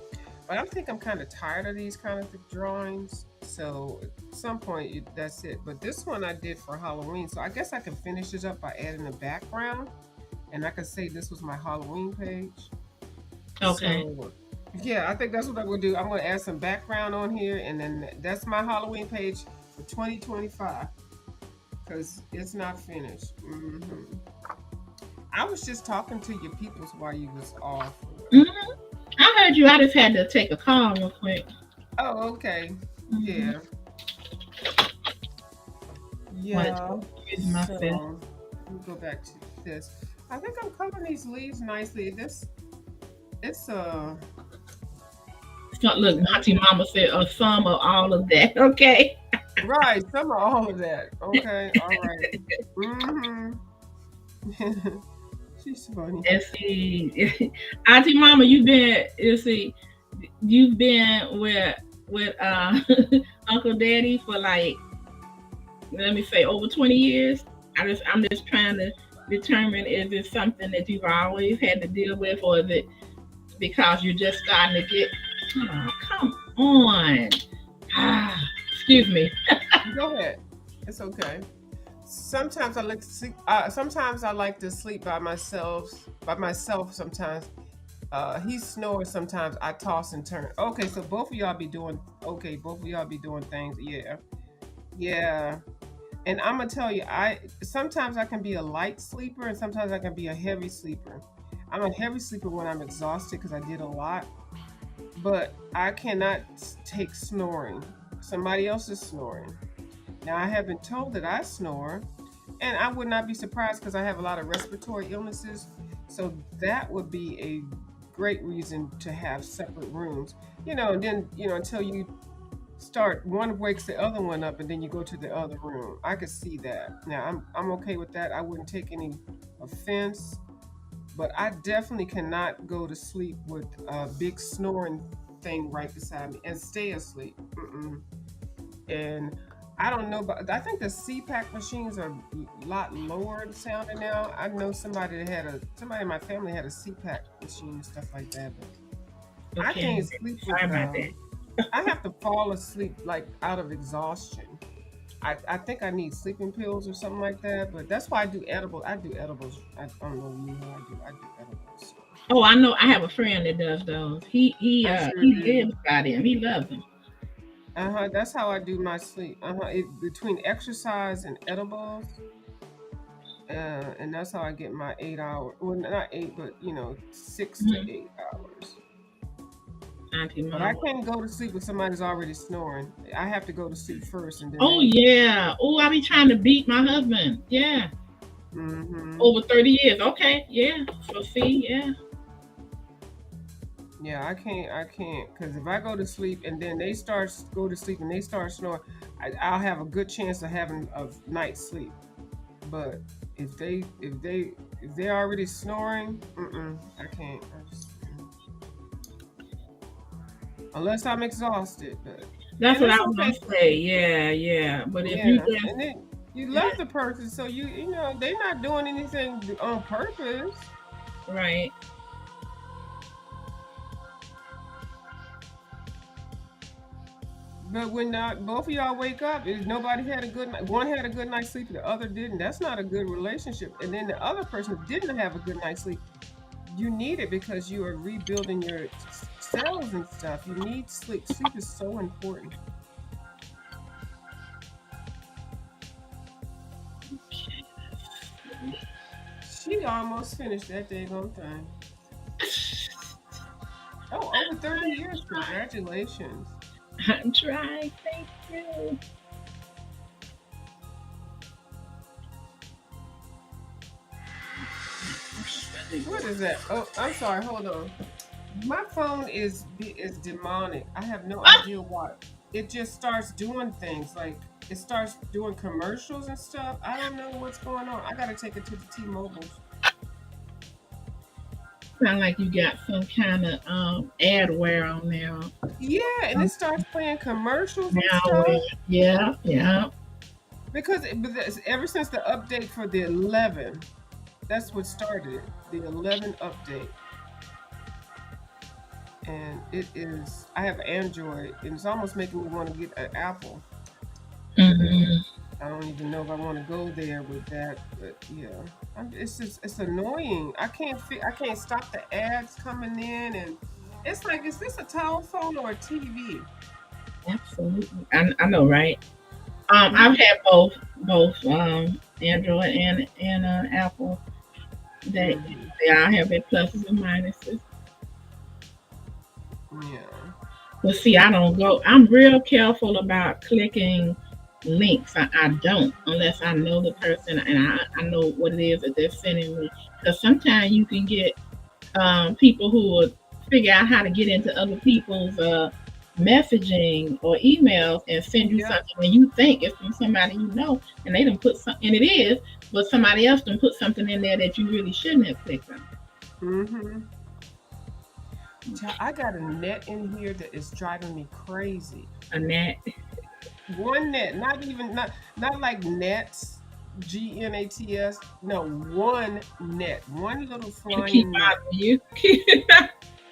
But I think I'm kind of tired of these kind of drawings. So at some point, that's it. But this one I did for Halloween. So I guess I can finish it up by adding a background. And I can say this was my Halloween page. Okay. So yeah, I think that's what I'm going to do. I'm going to add some background on here. And then that's my Halloween page for 2025 because it's not finished. I was just talking to your peoples while you was off. Hmm. I heard you. I just had to take a call real quick. Oh, okay. Hmm. Yeah. What? Yeah. Excuse myself. So let me go back to this. I think I'm covering these leaves nicely. It's So, look, Auntie Mama said some of all of that. Okay. right. Some of all of that. Okay. All right. Mm-hmm. She's funny. And see, Auntie Mama, you've been with Uncle Daddy for like, let me say, over 20 years. I'm just trying to determine, is it something that you've always had to deal with, or is it because you're just starting to get? Oh, come on. Ah, excuse me. Go ahead. It's okay. Sometimes I like to sleep. Sometimes I like to sleep by myself. By myself. Sometimes. He snores. Sometimes I toss and turn. Okay, so both of y'all be doing. Okay, both of y'all be doing things. Yeah, yeah. And I'm gonna tell you, I sometimes I can be a light sleeper, and sometimes I can be a heavy sleeper. I'm a heavy sleeper when I'm exhausted because I did a lot, but I cannot take snoring. Somebody else is snoring. Now I have been told that I snore, and I would not be surprised because I have a lot of respiratory illnesses. So that would be a great reason to have separate rooms. And then until you start one wakes the other one up and then you go to the other room. I could see that. Now I'm okay with that. I wouldn't take any offense, but I definitely cannot go to sleep with big snoring everything right beside me and stay asleep. Mm-mm. And I don't know, but I think the CPAC machines are a lot lower sounding now. I know somebody in my family had a CPAC machine and stuff like that, but I Okay. can't sleep Sorry with about that. I have to fall asleep like out of exhaustion. I think I need sleeping pills or something like that, but that's why I do edibles. I do edibles. I don't know you know I do edibles. Oh, I know. I have a friend that does those. He he I uh sure he do. lives by them. He loves them. Uh-huh. That's how I do my sleep. Uh-huh. Between exercise and edibles, and that's how I get my 8 hour. Well, not eight, but 6 to 8 hours. Auntie But I Mama. can't go to sleep when somebody's already snoring. I have to go to sleep first, and then Oh they. yeah. Oh, I be trying to beat my husband. Yeah. Mm-hmm. Over 30 years. Okay. Yeah. So see, yeah. Yeah, I can't, because if I go to sleep and then they go to sleep and they start snoring, I'll have a good chance of having a night's sleep. But if they're already snoring, I can't. Unless I'm exhausted. But That's and what I it's was gonna okay. say. Yeah, yeah. But if you Yeah, just and then you yeah, love the person, so they're not doing anything on purpose. right. But when not both of y'all wake up, if nobody had a good night, one had a good night's sleep, the other didn't. That's not a good relationship. And then the other person didn't have a good night's sleep. You need it because you are rebuilding your cells and stuff. You need sleep. Sleep is so important. She almost finished that daggone thing. Oh, over 30 years. Congratulations. I'm trying. Thank you. What is that? Oh, I'm sorry. Hold on. My phone is demonic. I have no Ah, idea why. It just starts doing things like it starts doing commercials and stuff. I don't know what's going on. I gotta take it to the T-Mobiles. sound like you got some kind of adware on there. Yeah, and it starts playing commercials and Malware. stuff Yeah, yeah. because ever since the update for the 11, that's what started it. The 11 update, and it is. I have Android, and it's almost making me want to get an Apple. Hmm. I don't even know if I want to go there with that, but yeah, it's just it's annoying. I can't stop the ads coming in, and it's like, is this a telephone or a TV? Absolutely. I know, right? I've Mm-hmm. had both Android and Apple. They Mm-hmm. they all have their pluses and minuses. Yeah. But see, I don't go. I'm real careful about clicking links. I don't unless I know the person and I know what it is that they're sending me. Because sometimes you can get people who will figure out how to get into other people's messaging or emails and send you Yep. something and you think it's from somebody you know, and they done put something, and it is, but somebody else done put something in there that you really shouldn't have clicked on. Mm-hmm. I got a net in here that is driving me crazy. And that One net, not like nets, GNATS. No, one net, one little can keep flying net, bothering you.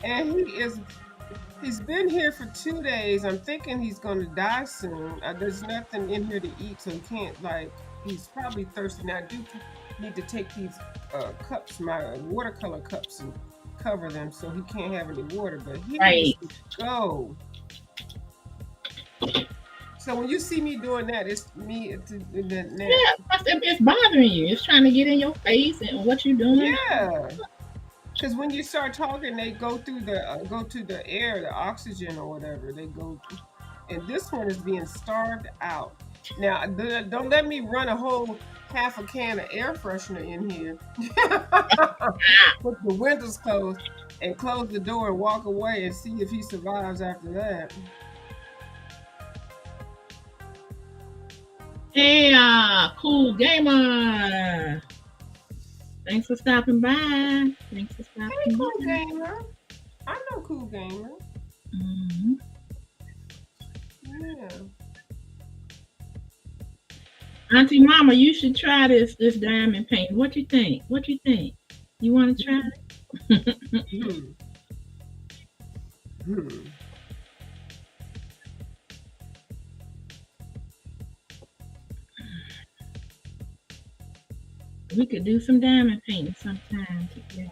and he's been here for 2 days. I'm thinking he's going to die soon. There's nothing in here to eat, so he can't he's probably thirsty. Now I do need to take these cups, my watercolor cups, and cover them so he can't have any water. But he needs Right. to go. So when you see me doing that, it's me in the net. Yeah, it's bothering you. It's trying to get in your face and what you doing. Yeah, because when you start talking, they go to the air, the oxygen or whatever. They go, and this one is being starved out. Now, don't let me run a whole half a can of air freshener in here with the windows closed and close the door and walk away and see if he survives after that. Hey, cool gamer. Thanks for stopping by. Thanks for Hey, stopping cool by. gamer. I know cool gamer. Mhm. Yeah. Auntie Mama, you should try this diamond paint. What you think? What you think? You want to try it? Hmm. Hmm. We could do some diamond painting sometime together.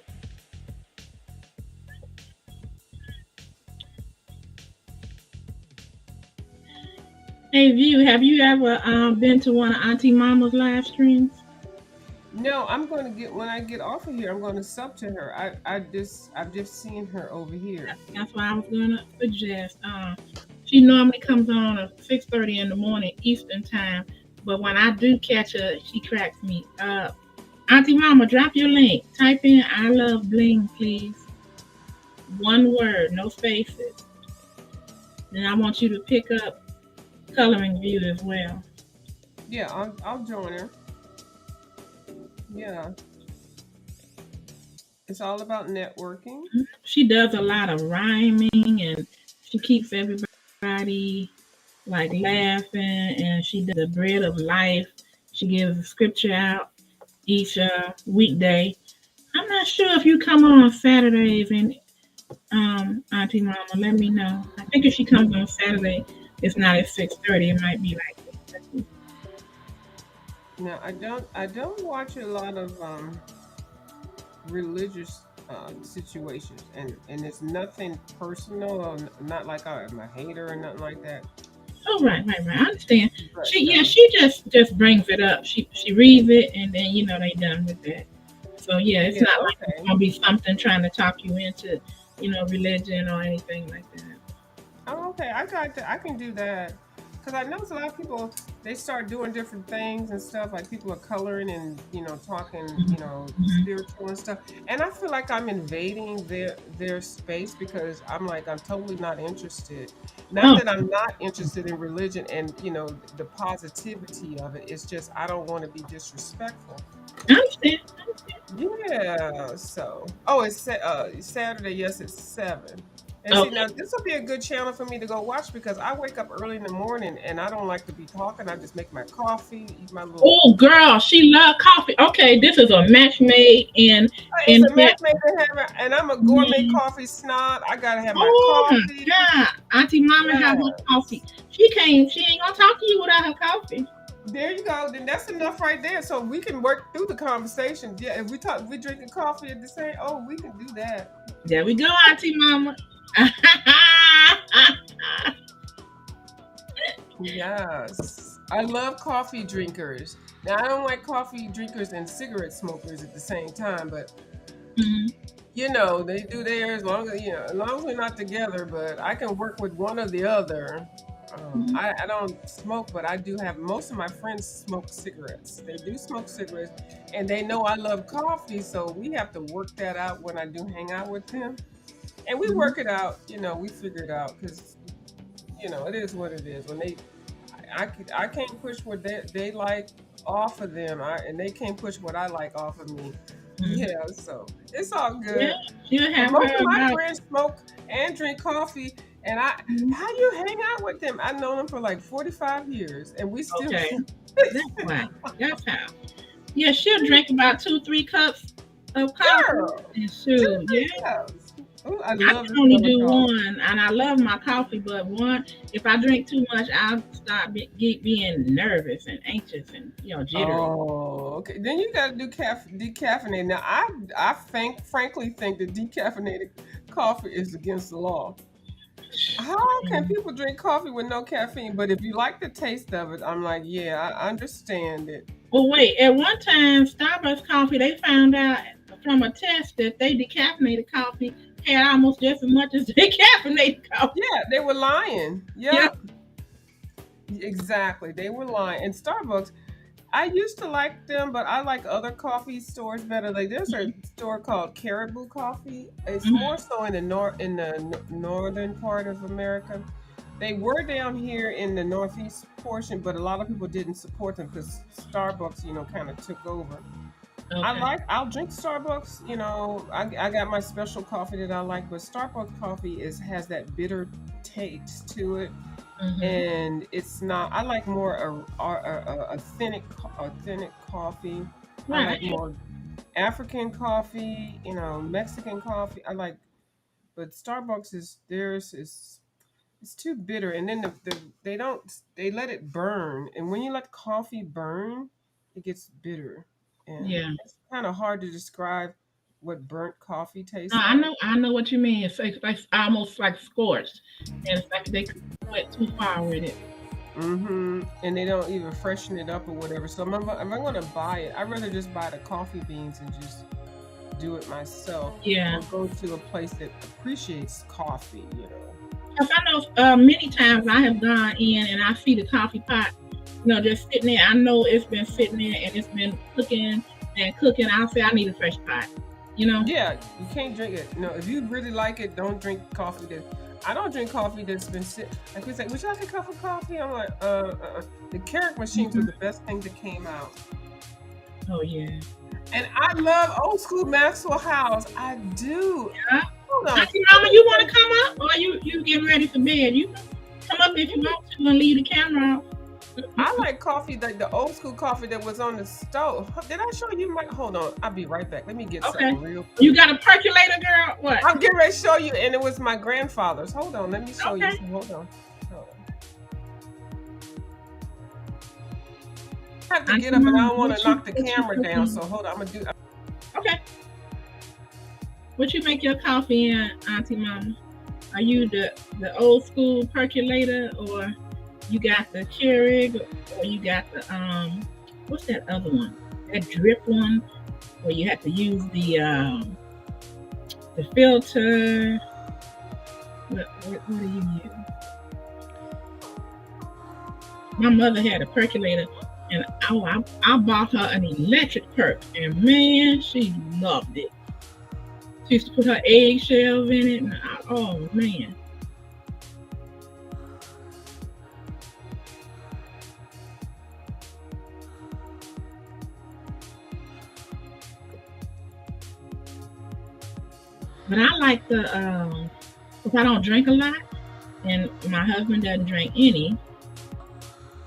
Hey, View, have you ever been to one of Auntie Mama's live streams? No, I'm going to get when I get off of here. I'm going to sub to her. I've just seen her over here. That's what I was gonna suggest. She normally comes on at 6:30 in the morning Eastern time, but when I do catch her, she cracks me up. Auntie Mama, drop your link. Type in "I love bling," please. One word, no spaces. Then I want you to pick up coloring view as well. Yeah, I'll join her. Yeah, it's all about networking. She does a lot of rhyming and she keeps everybody like laughing, and she does the bread of life. She gives a scripture out each weekday. I'm not sure if you come on Saturdays, and Auntie Mama, let me know. I think if she comes on Saturday, it's not at 6:30. It might be like. Now, I don't watch a lot of religious situations, and it's nothing personal, or not like I'm a hater or nothing like that. Oh, right. I understand. But She just brings it up. She reads it, and then they done with that. So yeah, it's yeah, not like it's okay. gonna be something trying to talk you into religion or anything like that. Oh, okay. I can do that because I notice a lot of people they start doing different things and stuff. Like people are coloring and talking Mhm. spiritual and stuff. And I feel like I'm invading their space because I'm totally not interested. Not Oh, that I'm not interested in religion and the positivity of it. It's just I don't want to be disrespectful. I understand. Yeah. So, oh, Saturday. Yes, it's 7. And see, Okay. now this will be a good channel for me to go watch because I wake up early in the morning and I don't like to be talking. I just make my coffee, eat my little. Oh, girl, she love coffee. Okay, this is a match made It's in a heaven. match made in heaven, and I'm a gourmet Mhm. coffee snob. I gotta have my Oh my coffee. God, Auntie Mama have her Yeah, coffee. She can't. She ain't gonna talk to you without her coffee. there you go. Then that's enough right there. So we can work through the conversation. Yeah, if we drinking coffee at the same. Oh, we can do that. There we go, Auntie Mama. Yes. I love coffee drinkers. Now, I don't like coffee drinkers and cigarette smokers at the same time, but Mhm. they do theirs as long as we're not together, but I can work with one or the other. I don't smoke, but I do have most of my friends smoke cigarettes. They do smoke cigarettes and they know I love coffee, so we have to work that out when I do hang out with them. And we Mhm. work it out, we figure it out because it is what it is. When I can't push what they like off of them, and they can't push what I like off of me. Mhm. Yeah, so it's all Yeah, good. she'll But have most her of my about. friends smoke and drink coffee, and Mhm. how you hang out with them? I've known them for like 45 years, and we still. Okay, that's why. That's how. Yeah, she'll drink about 2, 3 cups of coffee. Girl, And two, shoot, yeah, three cups. Ooh, I I love the can only smell of do coffee. one, and I love my coffee. But one, if I drink too much, I'll start being nervous and anxious and jittery. Oh, okay. Then you got to do decaffeinated. Now, frankly think that decaffeinated coffee is against the law. How can Mm. people drink coffee with no caffeine? But if you like the taste of it, I'm like, yeah, I understand it. Well, wait. At one time, Starbucks coffee, they found out from a test that they decaffeinated coffee had almost just as much as they caffeinated coffee. Yeah, they were lying. Yeah. Yep, exactly. They were lying. And Starbucks, I used to like them, but I like other coffee stores better. Like there's a store called Caribou Coffee. It's more Mhm. so in northern part of America. They were down here in the northeast portion, but a lot of people didn't support them because Starbucks, kind of took over. Okay. I'll drink Starbucks. I got my special coffee that I like, but Starbucks coffee has that bitter taste to it, Mm-hmm. and it's not. I like more authentic coffee. I Right. like more African coffee. Mexican coffee. But Starbucks is theirs is it's too bitter, and then they don't they let it burn, and when you let coffee burn, it gets bitter, and Yeah. it's kind of hard to describe what burnt coffee No, tastes I like. know. I know what you mean. It's like almost like scorched, and it's like they went too far with it. And they don't even freshen it up or whatever. So if I'm going to buy it, I'd rather just buy the coffee beans and just do it myself, Yeah. or go to a place that appreciates coffee. Because I know many times I have gone in and I see the coffee pot, just sitting there. I know it's been sitting there and it's been cooking and cooking. I'll say I need a fresh pot. You know. Yeah, you can't drink it. No, if you really like it, don't drink coffee that. I don't drink coffee that's been sit. Like we say, would you like a cup of coffee? I'm like, The Keurig machines were Mhm. the best thing that came out, Oh yeah. and I love old school Maxwell House. I do. Yeah. Hold on. Auntie Mama, you want to come up, or you getting ready for bed? You can come up if you want to and leave the camera out. I like coffee, like the old school coffee that was on the stove. Did I show you my? Hold on, I'll be right back. Let me get Okay. something real You quick. got a percolator, girl? What? I'm getting ready to show you, and it was my grandfather's. Hold on, let me show you. Okay. Hold on. Hold on. I have to Auntie get up, and I Mama, don't want to knock the what you camera down. cooking? So hold on, I'm gonna do. Okay. What you make your coffee in, Auntie Mama? Are you the old school percolator, or you got the Keurig, or you got the what's that other one? That drip one, where you have to use the filter. What do you use? My mother had a percolator, and I bought her an electric perk, and man, she loved it. She used to put her eggshells in it, and oh man. But I like because I don't drink a lot, and my husband doesn't drink any,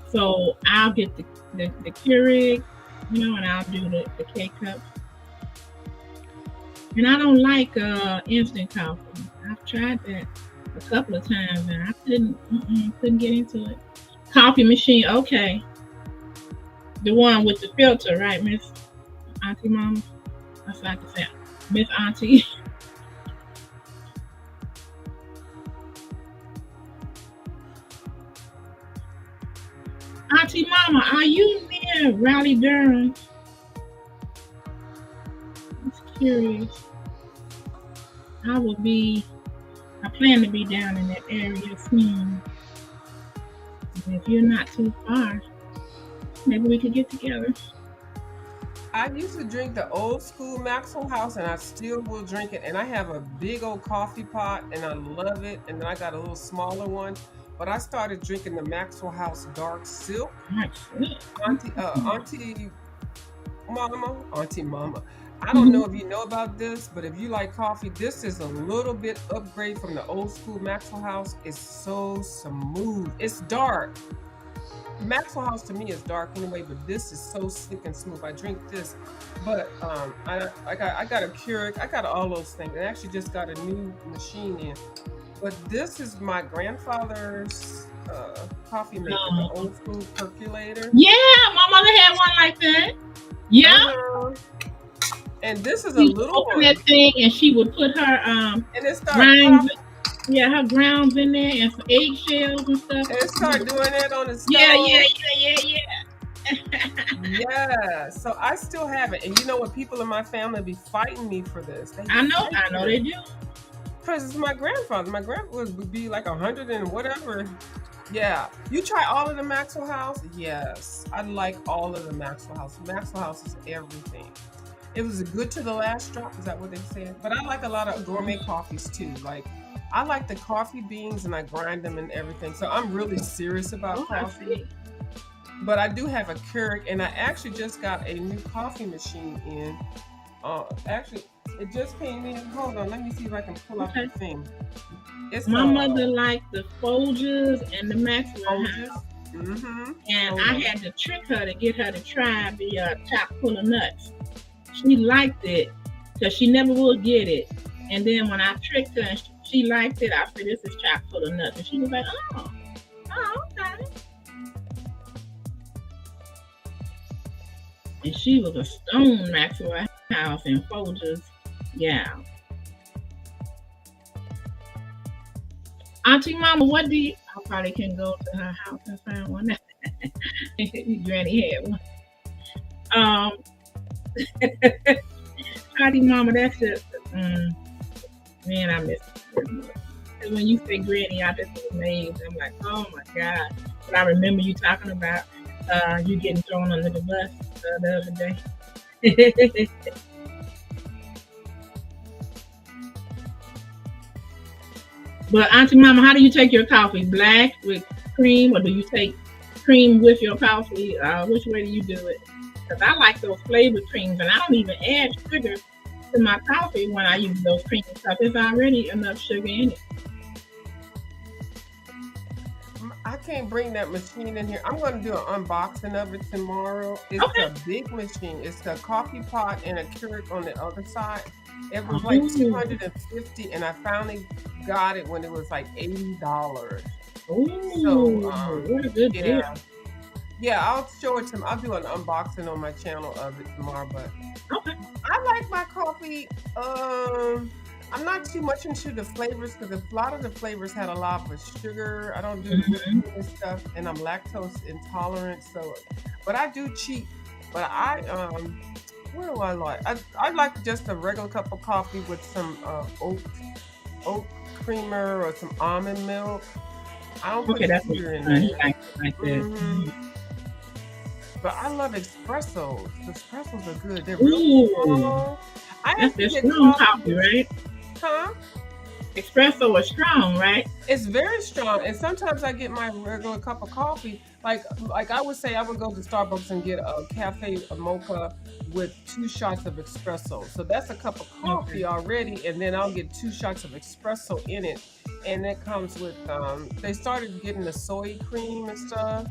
so I'll get the Keurig, and I'll do the K cup. And I don't like instant coffee. I've tried that a couple of times, and I couldn't get into it. Coffee machine, okay, the one with the filter, right, Miss Auntie Mama? That's what I can say, Miss Auntie. Auntie Mama, are you near Raleigh Durham? Just curious. I will be. I plan to be down in that area soon. And if you're not too far, maybe we could get together. I used to drink the old school Maxwell House, and I still will drink it. And I have a big old coffee pot, and I love it. And then I got a little smaller one. But I started drinking the Maxwell House Dark Silk. Nice. Auntie Mama. I don't Mm-hmm. know if you know about this, but if you like coffee, this is a little bit upgrade from the old school Maxwell House. It's so smooth. It's dark. Maxwell House to me is dark anyway, but this is so slick and smooth. I drink this, but I got a Keurig. I got all those things. I actually just got a new machine in, but this is my grandfather's coffee maker, the Um, old school percolator. yeah, my mother had one like that. Yeah, Uh-huh. And this is a she used to little open one, that thing and she would put her and it started grinds, popping. yeah, her grounds in there and some eggshells and stuff. And it started doing that on the Yeah, stove. yeah. Yeah, so I still have it. And you know what? People in my family be fighting me for this. They I know, fight I know for they it. do. Because it's my grandfather. My grandfather would be like 100 and whatever. Yeah. You try all of the Maxwell House? Yes. I like all of the Maxwell House. Maxwell House is everything. It was good to the last drop. Is that what they said? But I like a lot of gourmet coffees too. Like, I like the coffee beans and I grind them and everything. So I'm really serious about Oh, I coffee. see. but I do have a Keurig, and I actually just got a new coffee machine in. Actually, it just came in. Hold on, let me see if I can pull out Okay. the thing. It's My a mother liked the Folgers and the Maxwell Folgers. House, Mm-hmm. and Hold I on. had to trick her to get her to try the chock full of nuts. She liked it because she never would get it. And then when I tricked her and she liked it, I said, "This is chock full of nuts," and she was like, "Oh, okay." And she was a stone Maxwell House and Folgers. Yeah. Auntie Mama, what do you? I probably can go to her house and find one. Granny had one. Um, Auntie Mama, that's just, man, I miss it. And when you say Granny, I just was amazed. I'm like, oh my God. But I remember you talking about you getting thrown under the bus the other day. But Auntie Mama, how do you take your coffee? Black with cream, or do you take cream with your coffee? Which way do you do it? Because I like those flavored creams, and I don't even add sugar to my coffee when I use those creams because there's already enough sugar in it. I can't bring that machine in here. I'm going to do an unboxing of it tomorrow. It's Okay. a big machine. It's a coffee pot and a Keurig on the other side. It was like Oh, 250, and I finally got it when it was like $80. So, oh, what a good deal. yeah. Yeah, I'll show it to. I'll do an unboxing on my channel of it tomorrow. But Okay. I like my coffee. I'm not too much into the flavors because a lot of the flavors had a lot of sugar. I don't do the whipped Hmm. cream and stuff, and I'm lactose intolerant. So, but I do cheat. But what do I like? I like just a regular cup of coffee with some oat creamer or some almond milk. I don't put Okay, that's what sugar in he there. likes it like that. Hmm. But I love espressos. The espressos are good. They're real Ooh, strong. I that's actually that get strong coffee coffee, with, right? huh? Espresso is strong, right? It's very strong. And sometimes I get my regular cup of coffee. Like I would say I would go to Starbucks and get a cafe, a mocha with 2 shots of espresso. So that's a cup of Okay. coffee already, and then I'll get 2 shots of espresso in it. And that comes with they started getting the soy cream and stuff.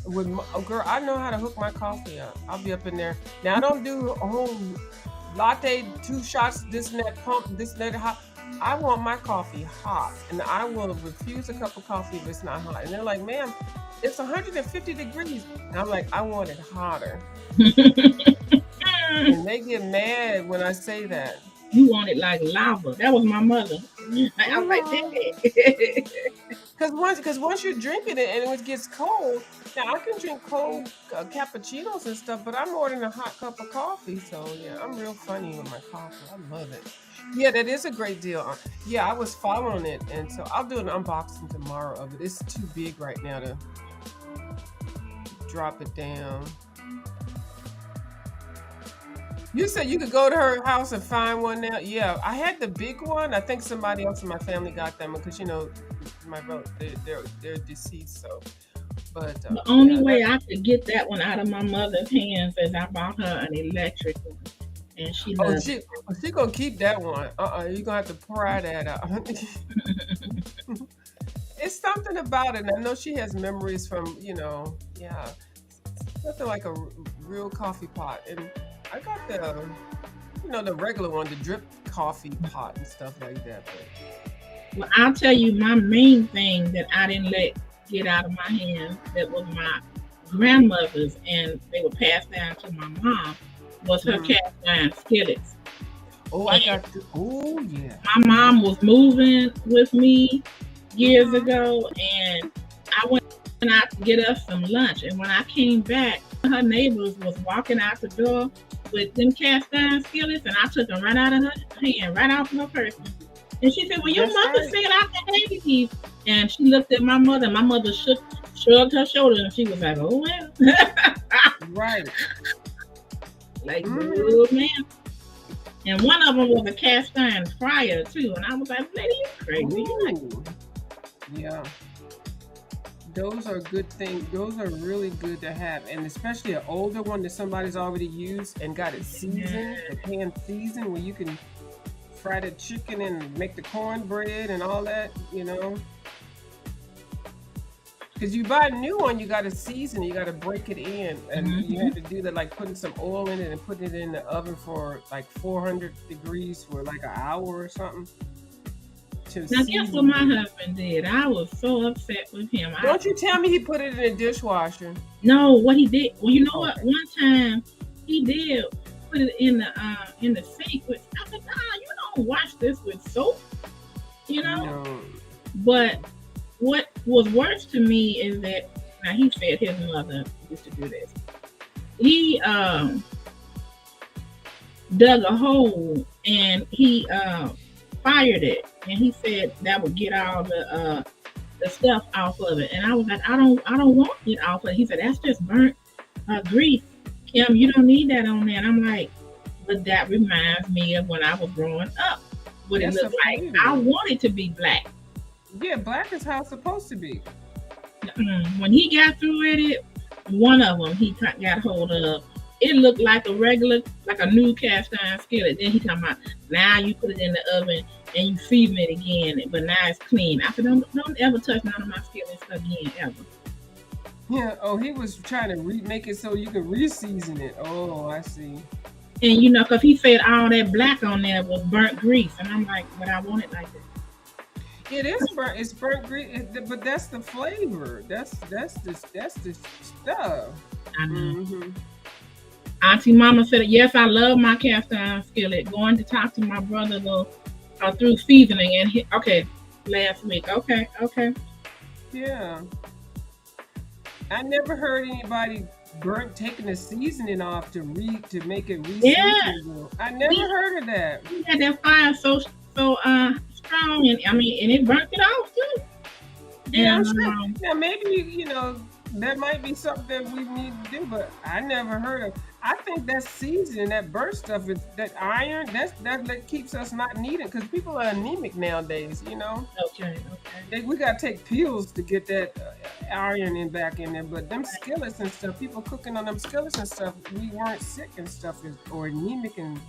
Oh, girl, I know how to hook my coffee up. I'll be up in there. Now I don't do a whole latte, 2 shots, this and that pump, this and that hot. I want my coffee hot, and I will refuse a cup of coffee if it's not hot. And they're like, "Ma'am, it's 150 degrees," and I'm like, "I want it hotter." And they get mad when I say that. You want it like lava. That was my mother. I was like, Mm-hmm. Dad. Because once you're drinking it and it gets cold, now I can drink cold cappuccinos and stuff, but I'm ordering a hot cup of coffee. So yeah, I'm real funny with my coffee. I love it. Yeah, that is a great deal. Yeah, I was following it, and so I'll do an unboxing tomorrow of it. It's too big right now to drop it down. You said you could go to her house and find one now. Yeah, I had the big one. I think somebody else in my family got them because my brother they're deceased. So, but The only yeah, way that. I could get that one out of my mother's hands is I bought her an electric one, and she Oh, loves she gonna keep that one. You gonna have to pry that out. it. It's something about it. And I know she has memories from yeah, nothing like a real coffee pot. And I got the regular one, the drip coffee pot and stuff like that. Well, I'll tell you my main thing that I didn't let get out of my hands that was my grandmother's, and they were passed down to my mom, was her Mhm. cast iron skillets. Oh, I And got to. Oh, yeah. my mom was moving with me years Hmm. ago, and I went out to get us some lunch. And when I came back, her neighbors was walking out the door with them cast iron skillets, and I took them right out of her hand, right out from her person. And she said, "Well, your That's mother right. said I can have these." And she looked at my mother, and my mother shrugged her shoulders, and she was like, "Oh well." Right. Like, Hmm. oh man. And one of them was a cast iron fryer too. And I was like, "Lady, you crazy? You like Ooh. Yeah. those are good things. Those are really good to have, and especially an older one that somebody's already used and got it Yeah. seasoned, the pan seasoned, where you can fry the chicken and make the cornbread and all that. Because you buy a new one, you got to season it, you got to break it in, and you Hmm. have to do that, like putting some oil in it and putting it in the oven for like 400 degrees for like an hour or something to Now, guess what my season it. husband did? I was so upset with him. I Don't you tell me he put it in a dishwasher. No, what he did. Well, you know what? Okay. One time he did put it in the sink with. I said, nah, you don't wash this with soap, you know. No. But what was worse to me is that now he said his mother used to do this. He dug a hole and he fired it, and he said that would get all the stuff off of it. And I was like, I don't want it off of it. He said, that's just burnt grease. Kim, you don't need that on there. And I'm like, but that reminds me of when I was growing up, what it That's a looked like. I flavor. want it to be black. Yeah, black is how it's supposed to be. When he got through with it, one of them he got hold of. It looked like a regular, like a new cast iron skillet. Then he talking about now you put it in the oven and you season it again, but now it's clean. I said, don't ever touch none of my skillets again, ever. Yeah. Oh, he was trying to make it so you can re-season it. Oh, I see. And you know, because he said all that black on there was burnt grease, and I'm like, but I want it like that. It is burnt. It's burnt green, but that's the flavor. That's the stuff. I know. Hmm. Auntie Mama said, yes, I love my cast iron skillet. Going to talk to my brother though through seasoning, and okay, last week, okay. Yeah. I never heard anybody burnt taking the seasoning off to make it Yeah, re-seasonable. I never we, heard of that. we had that fire so strong, and I mean, and it burnt it off too. Yeah, I'm And sure. Now maybe that might be something that we need to do, but I never heard of. I think that seasoning, that burnt stuff, is that iron. That keeps us not needing because people are anemic nowadays. okay. We gotta take pills to get that iron in back in there. But them skillets and stuff, people cooking on them skillets and stuff, we weren't sick and stuff, or anemic and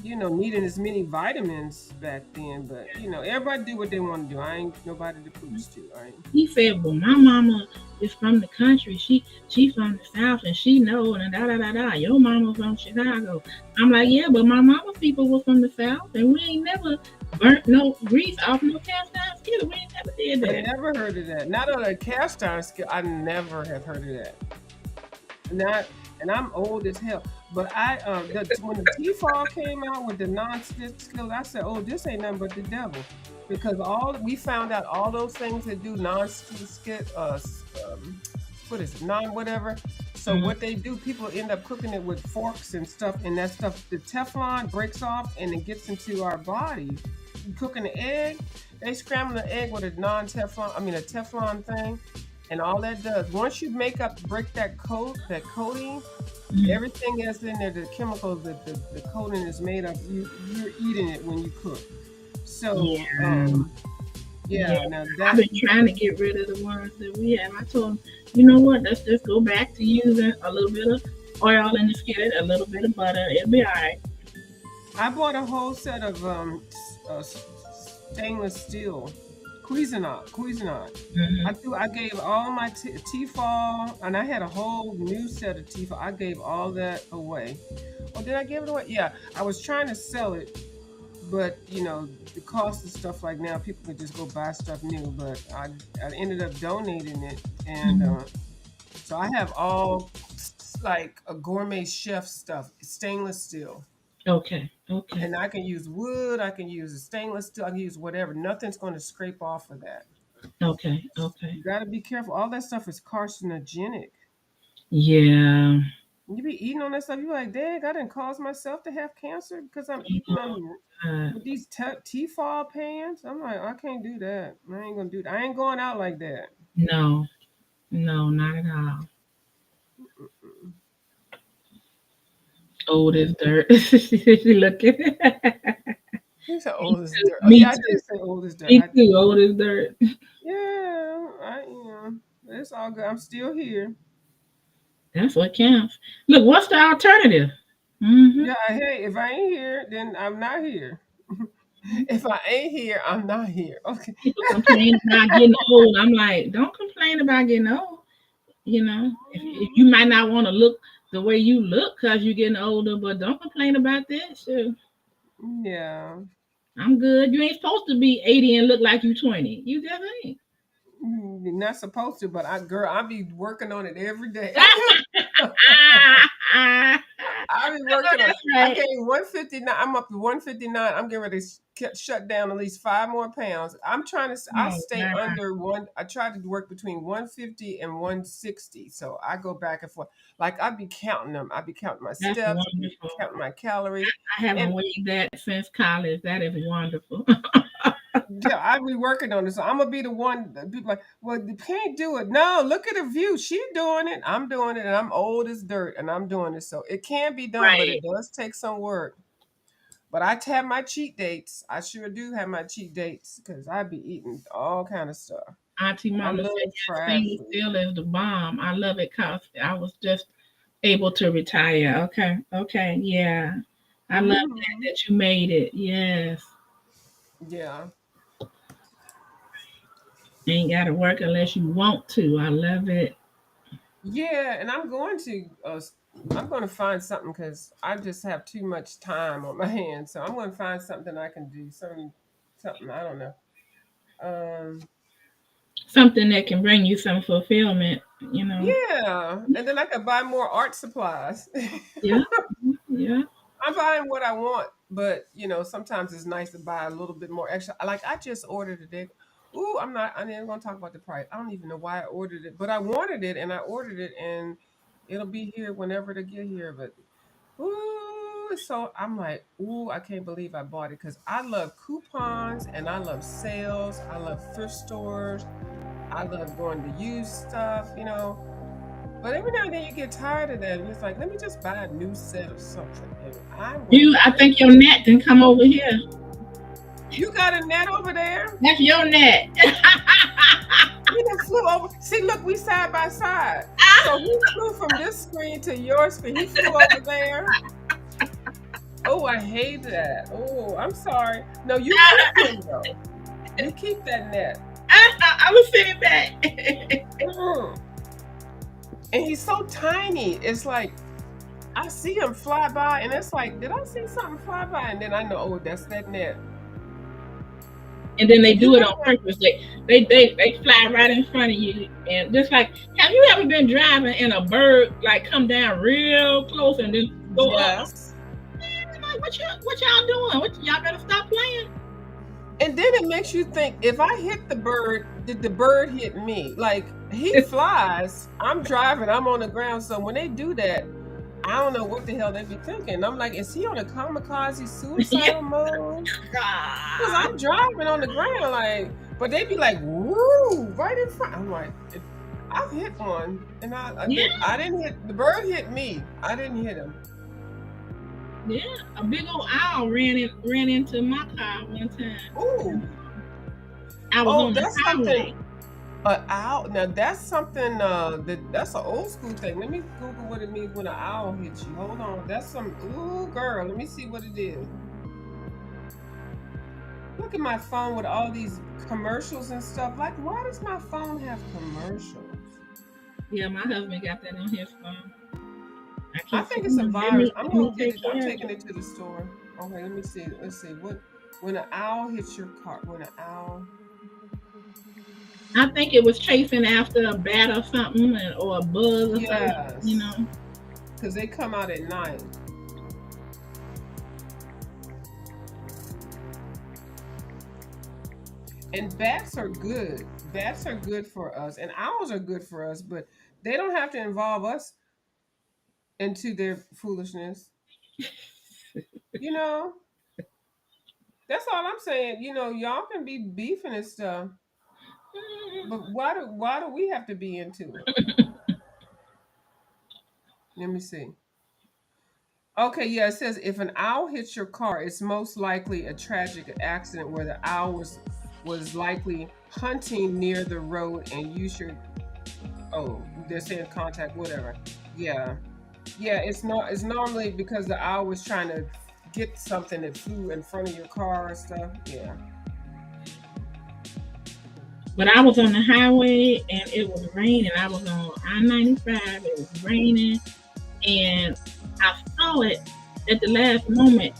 needing as many vitamins back then. But everybody do what they want to do. I ain't nobody to preach to. I ain't. He said, well, my mama is from the country. She from the south, and she know, and da da da da. Your mama from Chicago. I'm like, yeah, but my mama's people was from the south, and we ain't never burnt no grease off no cast iron skillet. We ain't never did I that. never heard of that. Not on a cast iron skill. I never have heard of that. Not, and I'm old as hell. But when the T-Fall came out with the non-stick skillet, I said, "Oh, this ain't nothing but the devil," because all we found out all those things that do non-stick, what is it, non whatever. So Mm-hmm. what they do, people end up cooking it with forks and stuff, and that stuff, the Teflon breaks off and it gets into our body. You cooking an egg, they scramble the egg with a non-Teflon, I mean a Teflon thing, and all that does, once you break that coating, everything that's in there, the chemicals that the coating is made of, you're eating it when you cook. So, Yeah, yeah. yeah, now I've that been trying to get rid of the ones that we have. I told him, you know what? Let's just go back to using a little bit of oil in the skillet, a little bit of butter. It'll be all right. I bought a whole set of stainless steel Cuisinart. Mm-hmm. I gave all my Tefal, and I had a whole new set of Tefal. I gave all that away. Oh, did I give it away? Yeah, I was trying to sell it, but the cost of stuff like now, people can just go buy stuff new. But I ended up donating it, and Mm-hmm. so I have all like a gourmet chef stuff. It's stainless steel. Okay. And I can use wood, I can use a stainless steel, I can use whatever. Nothing's going to scrape off of that. Okay. You got to be careful. All that stuff is carcinogenic. Yeah. You be eating on that stuff, you're like, dang, I didn't cause myself to have cancer because I'm eating Oh, on God. with these Tefal pans. I'm like, I can't do that. I ain't going to do that. I ain't going out like that. No, no, not at all. Mm-mm. Old as dirt. She looking. You said old as dirt. Oh, Me yeah, I too. did say old as dirt. Me too. Old as dirt. Yeah, I. It's all good. I'm still here. That's what counts. Look, what's the alternative? Mm-hmm. Yeah, hey, if I ain't here, then I'm not here. If I ain't here, I'm not here. Okay. People complain about getting old. I'm like, don't complain about getting old. If you might not want to look the way you look because you're getting older, but don't complain about that. Sure, Yeah. I'm good. You ain't supposed to be 80 and look like you 20. You just ain't. You're not supposed to, but girl, I be working on it every day. I be I know working on it. that's I right. gained 159. I'm up to 159. I'm getting ready to shut down at least 5 more pounds. I'm trying to. I Oh, stay wow. under one. I try to work between 150 and 160. So I go back and forth. Like I be counting them. I be counting my That's steps. I be wonderful. counting my calories. I haven't And weighed that since college. That is wonderful. yeah, I be working on it. So I'm gonna be the one that people like, well, you can't do it. No, look at the view. She doing it. I'm doing it, and I'm old as dirt, and I'm doing it. So it can be done, but Right. it does take some work. But I have my cheat dates. I sure do have my cheat dates because I be eating all kind of stuff. Auntie I Mama said, love yeah, fried stainless food. steel is the bomb. I love it because I was just able to retire. Okay. Okay. Yeah. I love Hmm. that you made it. Yes. Yeah, Ain't got to work unless you want to. I love it. yeah, and I'm going to find something because I just have too much time on my hands. So I'm going to find something I can do. Something I don't know. Um, Something that can bring you some fulfillment, you know. yeah, and then I could buy more art supplies. Yeah. Yeah. I'm buying what I want, but sometimes it's nice to buy a little bit more extra. Like I just ordered a day. Ooh, I'm not. I ain't even gonna talk about the price. I don't even know why I ordered it, but I wanted it and I ordered it, and it'll be here whenever to get here. But ooh, so I'm like, ooh, I can't believe I bought it because I love coupons and I love sales. I love thrift stores. I love going to use stuff. But every now and then you get tired of that, and it's like, let me just buy a new set of something, and I'm going to I get think your net can come over here. You got a net over there? That's your net. He done flew over. See, look, we side by side. So he flew from this screen to your screen. He flew over there. Oh, I hate that. Oh, I'm sorry. No, you keep him though. You keep that net. I was sitting back. Mm. And he's so tiny. It's like I see him fly by, and it's like, did I see something fly by? And then I know, oh, that's that net. And then they You do it got on purpose. They fly right in front of you, and just like, have you ever been driving and a bird like come down real close and then go up? Yes. I'm like, what y'all doing? Y'all better stop playing. And then it makes you think, if I hit the bird, did the bird hit me? Like he flies, I'm driving, I'm on the ground. So when they do that, I don't know what the hell they be thinking. I'm like, is he on a kamikaze Yeah. suicidal mode? Because Ah, I'm driving on the ground, like, but they be like, woo, right in front. I'm like, I've hit one, and yeah, I didn't hit the bird. Hit me. I didn't hit him. yeah. A big old owl ran into my car one time. Ooh, I was oh, on the that's something. highway. Owl. Now that's something. That's an old school thing. Let me Google what it means when an owl hits you. Hold on. That's some. Ooh, girl. Let me see what it is. Look at my phone with all these commercials and stuff. Like, why does my phone have commercials? Yeah, my husband got that on his phone. I I keep think telling it's a him, virus. I'm let me gonna get take it. I'm care of taking it. it to the store. Okay, let me see. Let's see. When an owl hits your car? When an owl? I think it was chasing after a bat or something, or a bug or something. Yes, because they come out at night. And bats are good. Bats are good for us, and owls are good for us, but they don't have to involve us into their foolishness. You know, that's all I'm saying. Y'all can be beefing and stuff, but why do we have to be into it? Let me see. Okay, yeah, it says if an owl hits your car, it's most likely a tragic accident where the owl was likely hunting near the road, and you should Oh, they're saying contact, whatever. Yeah, yeah. It's normally because the owl was trying to get something that flew in front of your car or stuff. Yeah. But I was on the highway and it was raining. I was on I-95. It was raining, and I saw it at the last moment,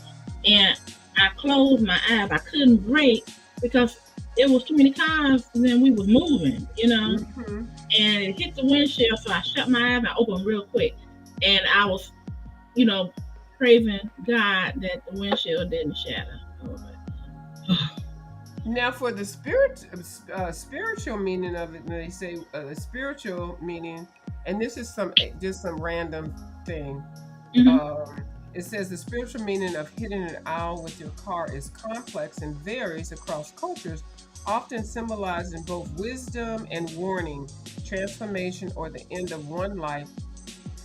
and I closed my eyes. I couldn't brake because it was too many cars, and then we was moving, Hmm. and it hit the windshield. So I shut my eyes. I opened real quick, and I was, you know, praising God that the windshield didn't shatter. I was like, Now, for the spiritual meaning of it, they say the spiritual meaning, and this is just some random thing. mm-hmm, It says the spiritual meaning of hitting an owl with your car is complex and varies across cultures, often symbolizing both wisdom and warning, transformation, or the end of one life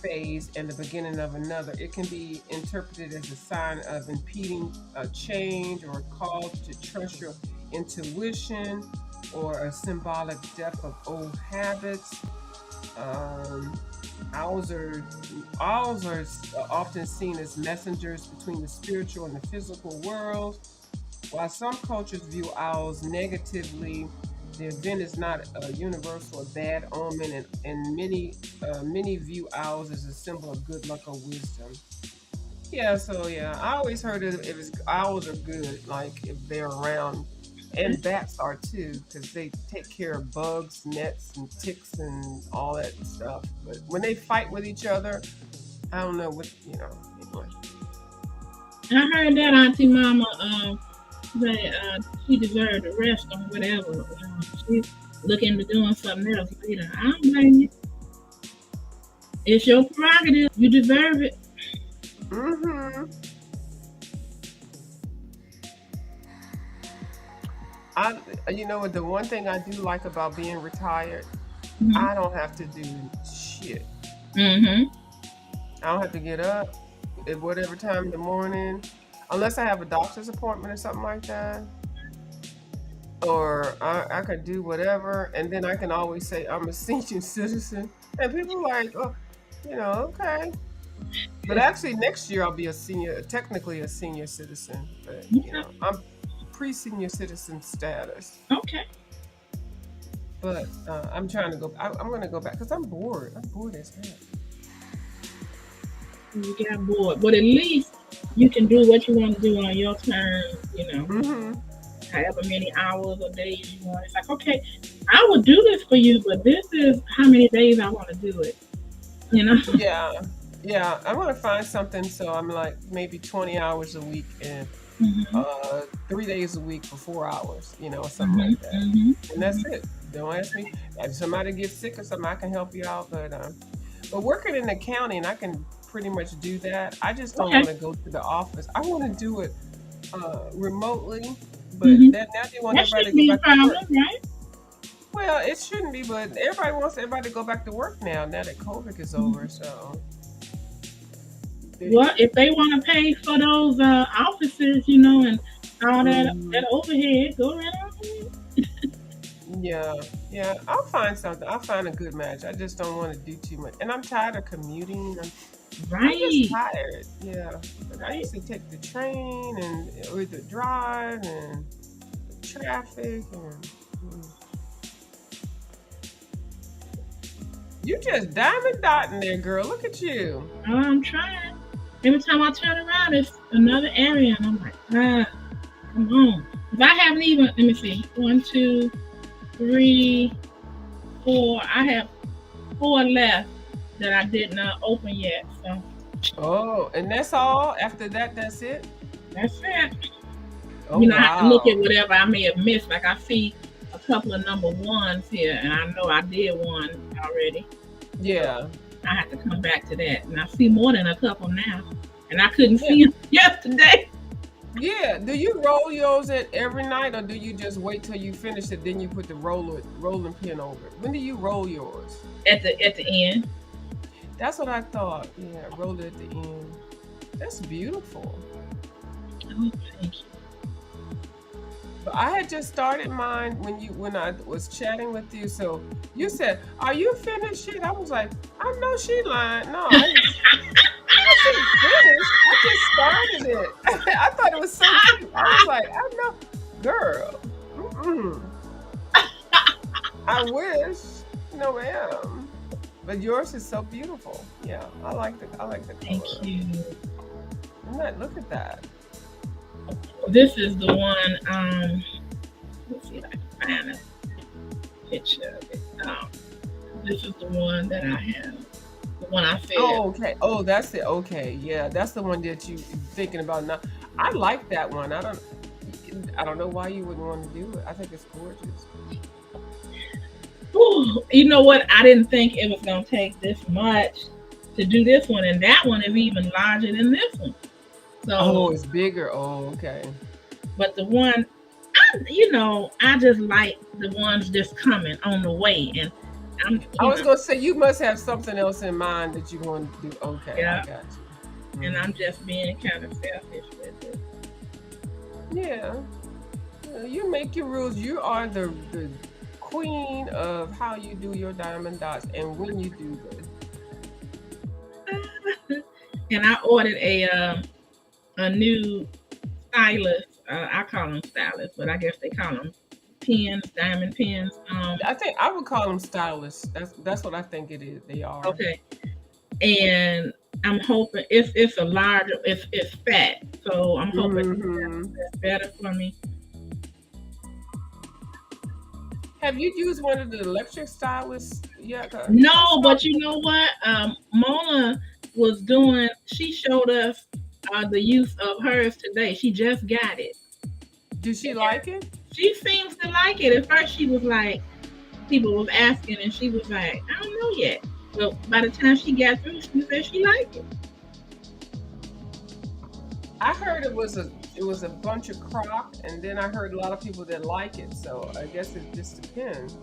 phase and the beginning of another. It can be interpreted as a sign of impeding a change or a call to trust your intuition or a symbolic death of old habits. Um, owls are owls are often seen as messengers between the spiritual and the physical world. While some cultures view owls negatively, the event is not a universal bad omen, and many view owls as a symbol of good luck or wisdom. Yeah, so yeah, I always heard it if it's owls are good, like if they're around, okay. and bats are too, because they take care of bugs, nets, and ticks and all that stuff. But when they fight with each other, I don't know what Anyway. I heard that Auntie Mama say she deserved a rest on whatever. She's looking to doing something else later. I don't blame you. It's your prerogative. You deserve it. Mm-hmm. I, what the one thing I do like about being retired, Mm-hmm. I don't have to do shit. Mm-hmm. I don't have to get up at whatever time in the morning, unless I have a doctor's appointment or something like that. Or I could do whatever, and then I can always say I'm a senior citizen, and people are like, oh, okay. But actually, next year I'll be technically a senior citizen, but Okay. I'm pre-senior citizen status. Okay. But I'm trying to go. I'm going to go back because I'm bored. I'm bored as hell. You got bored, but at least you can do what you want to do on your terms. Hmm. However many hours or days you want. It's like, okay, I will do this for you, but this is how many days I want to do it. You know. Yeah, yeah. I want to find something so I'm like maybe 20 hours a week and Mm-hmm. 3 days a week for 4 hours, or something Mm-hmm. like that. Mm-hmm. And that's it. Don't ask me. If somebody gets sick or something, I can help you out. But working in accounting, I can pretty much do that. I just don't Okay. want to go to the office. I want to do it remotely, but Mm-hmm. now they want That everybody shouldn't to go be a back to problem, work. right? Well, it shouldn't be, but everybody wants everybody to go back to work now that COVID is over. Mhm. So, they, Well, if they want to pay for those offices, and all that mhm. overhead, go right on. Yeah, yeah. I'll find something. I'll find a good match. I just don't want to do too much, and I'm tired of commuting. I'm just Right. tired. Yeah, but I Right. used to take the train or the drive and the traffic mm. You just diamond dotting there, girl. Look at you. Oh, I'm trying. Every time I turn around, it's another area, and I'm like, come on. If I haven't even, let me see, one, two, three, four. I have four left that I did not open yet. So Oh, and that's all. After that, that's it. that's it. Oh I have to look at wow. whatever I may have missed. Like I see a couple of number ones here, and I know I did one already. So Yeah. I have to come back to that. And I see more than a couple now. And I couldn't Yeah. see them yesterday. Yeah. Do you roll yours at every night, or do you just wait till you finish it, then you put the rolling pin over it? When do you roll yours? At the end. That's what I thought. Yeah, roll it at the end. That's beautiful. Oh, thank you. But I had just started mine when I was chatting with you. So you said, "Are you finished yet?" I was like, "I know she lying. No, I said finished. I just started it. I thought it was so cute. I was like, I know, girl. Mm-mm. I wish, no, ma'am. But yours is so beautiful. Yeah, I like the Thank color. you. And that, look at that. This is the one. Let's see if I can find a picture of it. This is the one that I have. The one I said. Oh, okay. Oh, that's it. Okay, yeah, that's the one that you thinking about now. I like that one. I don't know why you wouldn't want to do it. I think it's gorgeous. Whew, you know what? I didn't think it was gonna take this much to do this one, and that one is even larger than this one. So, Oh, it's bigger. Oh, okay. but the one, I just like the ones just coming on the way, and I'm, I was gonna say you must have something else in mind that you want to do. Okay, I yeah, got you. and I'm just being kind of selfish with it. Yeah, you make your rules. You are the queen of how you do your diamond dots and when you do them. And I ordered a new stylus. I call them stylus, but I guess they call them pins, diamond pins. I think I would call them stylists. That's what I think it is. They are. Okay, and I'm hoping it's a larger, it's fat, so I'm hoping Hmm. that's better for me. Have you used one of the electric stylists yet? I No, saw. but you know what? Mona was doing. She showed us the use of hers today. She just got it. Did she like it? She seems to like it. At first, she was like, people was asking, and she was like, I don't know yet. But by the time she got through, she said she liked it. I heard it was a bunch of crop, and then I heard a lot of people that like it. So I guess it just depends.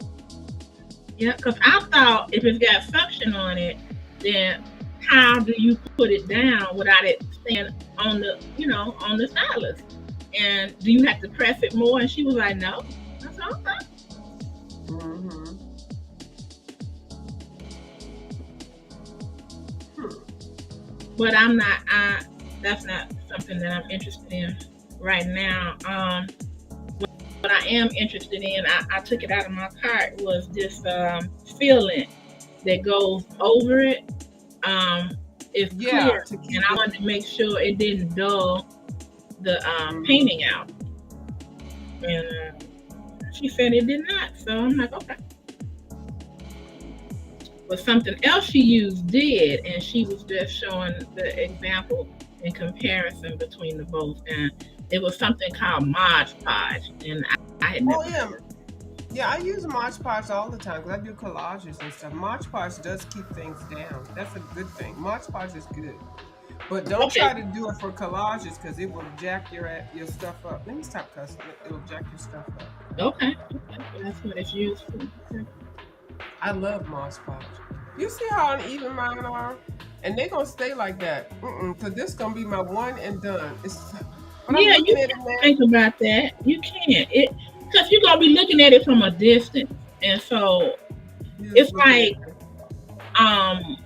Yeah, because I thought if it's got suction on it, then how do you put it down without it staying on on the stylus? And do you have to press it more? And she was like, no. I said, okay. Hmm. Hmm. But I'm not. That's not something that I'm interested in right now. What I am interested in, I took it out of my cart was this filling that goes over it. Um, it's Yeah, clear, to and keep I it. wanted to make sure it didn't dull the Hmm. painting out. And she said it did not. So I'm like, okay. But something else she used did, and she was just showing the example in comparison between the both. And it was something called Mod Podge, and I had Oh never yeah, heard. yeah. I use Mod Podge all the time because I do collages and stuff. Mod Podge does keep things down. That's a good thing. Mod Podge is good, but don't Okay, try to do it for collages because it will jack your stuff up. Let me stop cussing. It'll jack your stuff up. okay. So that's what it's used for. Okay. I love Mod Podge. You see how uneven mine are, and they're gonna stay like that. Cause this gonna be my one and done. But I'm Yeah, looking you at it can now. think about that. You can it because you're gonna be looking at it from a distance, and so You just it's looking at like it. um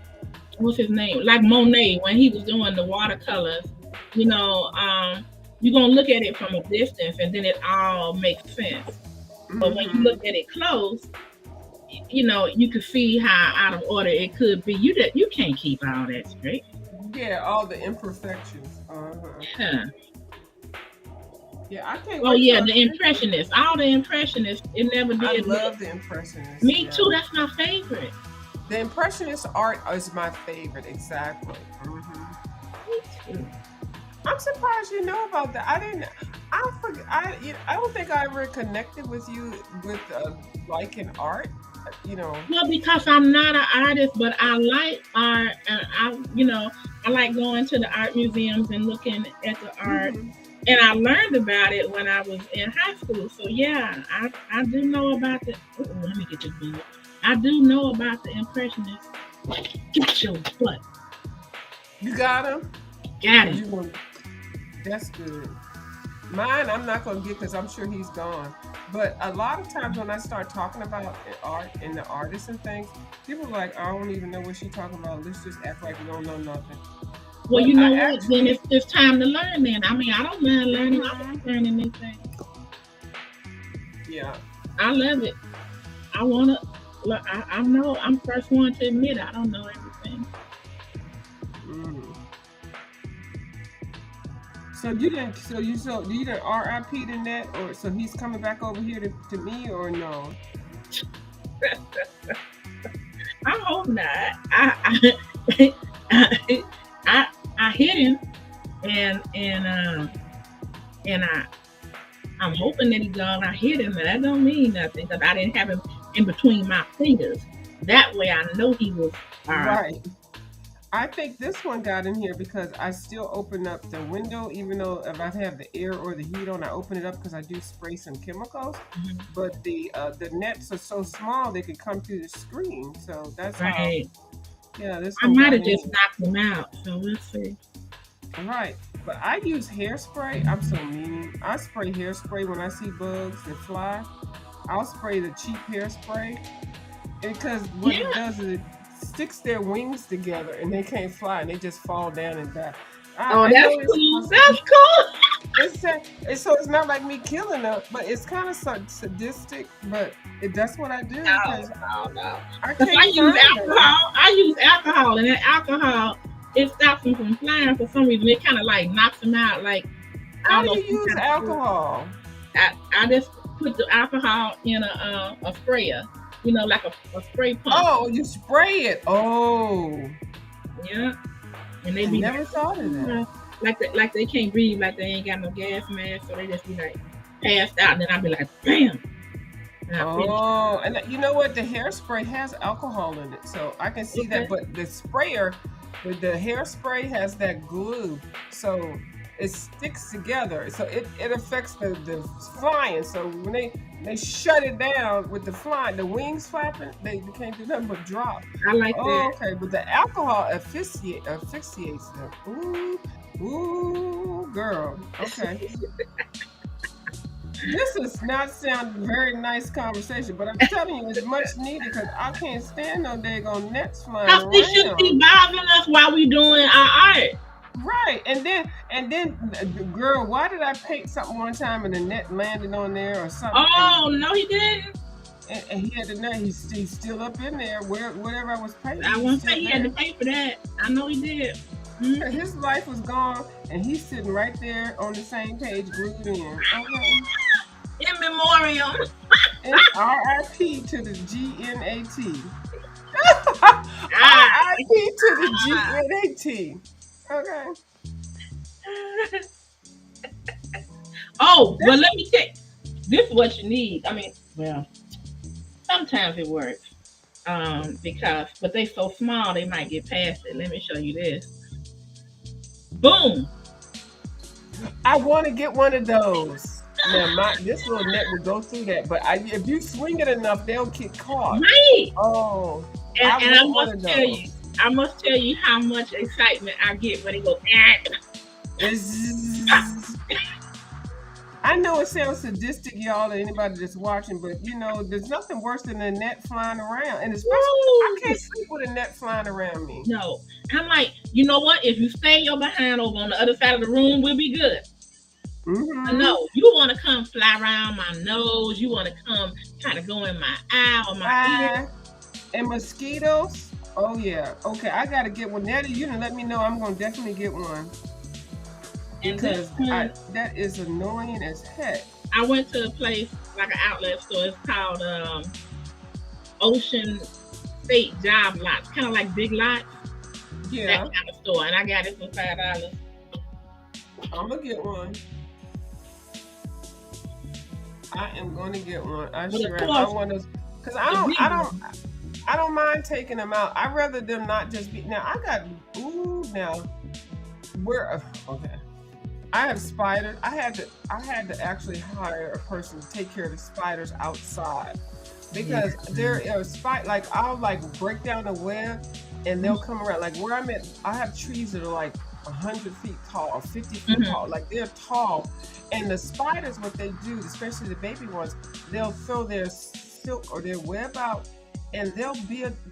what's his name? Like Monet when he was doing the watercolors, you know, you're gonna look at it from a distance and then it all makes sense. But when you look Hmm. at it close, you can see how out of order it could be. You can't keep all that straight. Yeah, all the imperfections. Uh-huh. Huh. Yeah, I can't Oh wait till yeah, I the finish it. impressionists, all the impressionists, it never I did me. love the impressionists. Me too. Yeah, That's my favorite. the impressionist art is my favorite. Exactly. Me too. I'm surprised you know about that. I didn't. I forget. I don't think I ever connected with you with liking art. You know. Well, because I'm not an artist, but I like art, and I like going to the art museums and looking at the art. Hmm. And I learned about it when I was in high school. So yeah, I do know about the. Oh, let me get this book. I do know about the impressionists. Get your butt. You got them. Got Or him. you want? That's good. Mine, I'm not gonna get because I'm sure he's gone. But a lot of times when I start talking about art and the artists and things, people are like, I don't even know what she's talking about. Let's just act like we don't know nothing. Well, But you I know what? Then actually, it's time to learn. Then I mean, I don't mind learning. I mhm, like learning new things. yeah. I love it. I wanna. Look, I know I'm the first one to admit I don't know everything. Mm. So you didn't. So you didn't RIP the net, or so he's coming back over here to me, or no? I hope not. I I, I hit him, and I'm hoping that he's gone. I hit him, but that don't mean nothing because I didn't have him in between my fingers. That way, I know he was all right. Right. I think this one got in here because I still open up the window, even though if I have the air or the heat on, I open it up because I do spray some chemicals. Mhm. But the nets are so small they can come through the screen. So that's how, Right. yeah, this I one might got have in just here. knocked him out. So we'll see. Right. But I use hairspray. I'm so mean. I spray hairspray when I see bugs that fly. I'll spray the cheap hairspray because what it Yeah. does is it sticks their wings together and they can't fly and they just fall down and die. Oh, I that's know it's cool. supposed to That's be. cool. So it's not like me killing them, but it's kind of sadistic. But that's what I do No, because no, no. I Because can't find them. I use alcohol, and that alcohol it stops them from flying for some reason. It kind of like knocks them out. Like I How don't do know, you some use kind of fluid. alcohol? I just put the alcohol in a sprayer, like a spray pump. Oh, you spray it. Oh, Yeah, and they I be like, never thought of that. like they can't breathe, like they ain't got no gas mask, so they just be like passed out. And then I be like, bam, and I finish. Oh, and you know what? The hairspray has alcohol in it, so I can see that. Okay. But the sprayer, the hairspray has that glue, so it sticks together. So it affects the flying. So when they shut it down with the flying, the wings flapping, they can't do nothing but drop. I like that. Oh, okay. But the alcohol asphyxiates them. Ooh, girl. Okay. This is not sound very nice conversation, but I'm telling you, it's much needed because I can't stand no daggone nets flying Cause they shouldn't be around. bothering us while we doing our art. Right, and then, girl, why did I paint something one time and the net landed on there or something, Oh no, he didn't. and he had the net. He's still up in there. Whatever I was painting, I he's won't say still he had to there. pay for that. I know he did. Hmm. His life was gone, and he's sitting right there on the same page, glued in. Okay. In memoriam. And RIP to the GNAT. Ah. RIP to the GNAT. Okay. Oh, well, This let me tell you. This is what you need. I mean, well, sometimes it works. But they so small they might get past it. Let me show you this. Boom. I want to get one of those. Now, this little net would go through that, but if you swing it enough, they'll get caught. Right. Oh, And, I and I want one must of tell you, those. how much excitement I get when they go. "Ah." It's, I know it sounds sadistic, y'all, to anybody that's watching, but there's nothing worse than a net flying around, and especially I Woo. can't sleep with a net flying around me. No. I'm like, you know what? If you stay your behind over on the other side of the room, we'll be good. Mm-hmm. No, you want to come fly around my nose. You want to come kind of go in my eye or my ear. Ah, and mosquitoes. Oh yeah. Okay, I gotta get one. Nettie, you didn't let me know. I'm gonna definitely get one And this because one, that is annoying as heck. I went to a place like an outlet store. It's called Ocean State Job Lots, kind of like Big Lots, that Yeah, kind of store. And I got it for $5. I'm gonna get one. I am gonna get one. I But of sure am. I course, want those because the big one. I don't mind taking them out. I'd rather them not just be. Now I got. Ooh, now where? Okay. I have spiders. I had to actually hire a person to take care of the spiders outside Yeah. because there are like I'll like break down the web and they'll come around. Like where I'm at, I have trees that are like 100 feet tall or 50 feet Mhm. tall. Like they're tall. And the spiders, what they do, especially the baby ones, they'll throw their silk or their web out, and they'll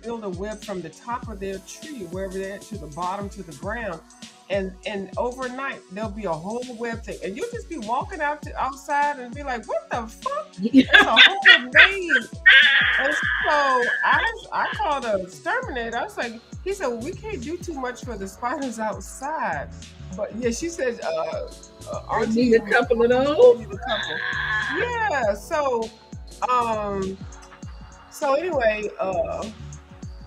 build a web from the top of their tree, wherever they're at, to the bottom, to the ground. And overnight there'll be a whole web thing, and you'll just be walking outside and be like, "What the fuck?" It's a whole maze. And so I called a exterminator. I was like, he said, well, we can't do too much for the spiders outside. But yeah, she said, I Auntie, need a couple of Auntie still those. need a couple. Yeah. Um, so anyway,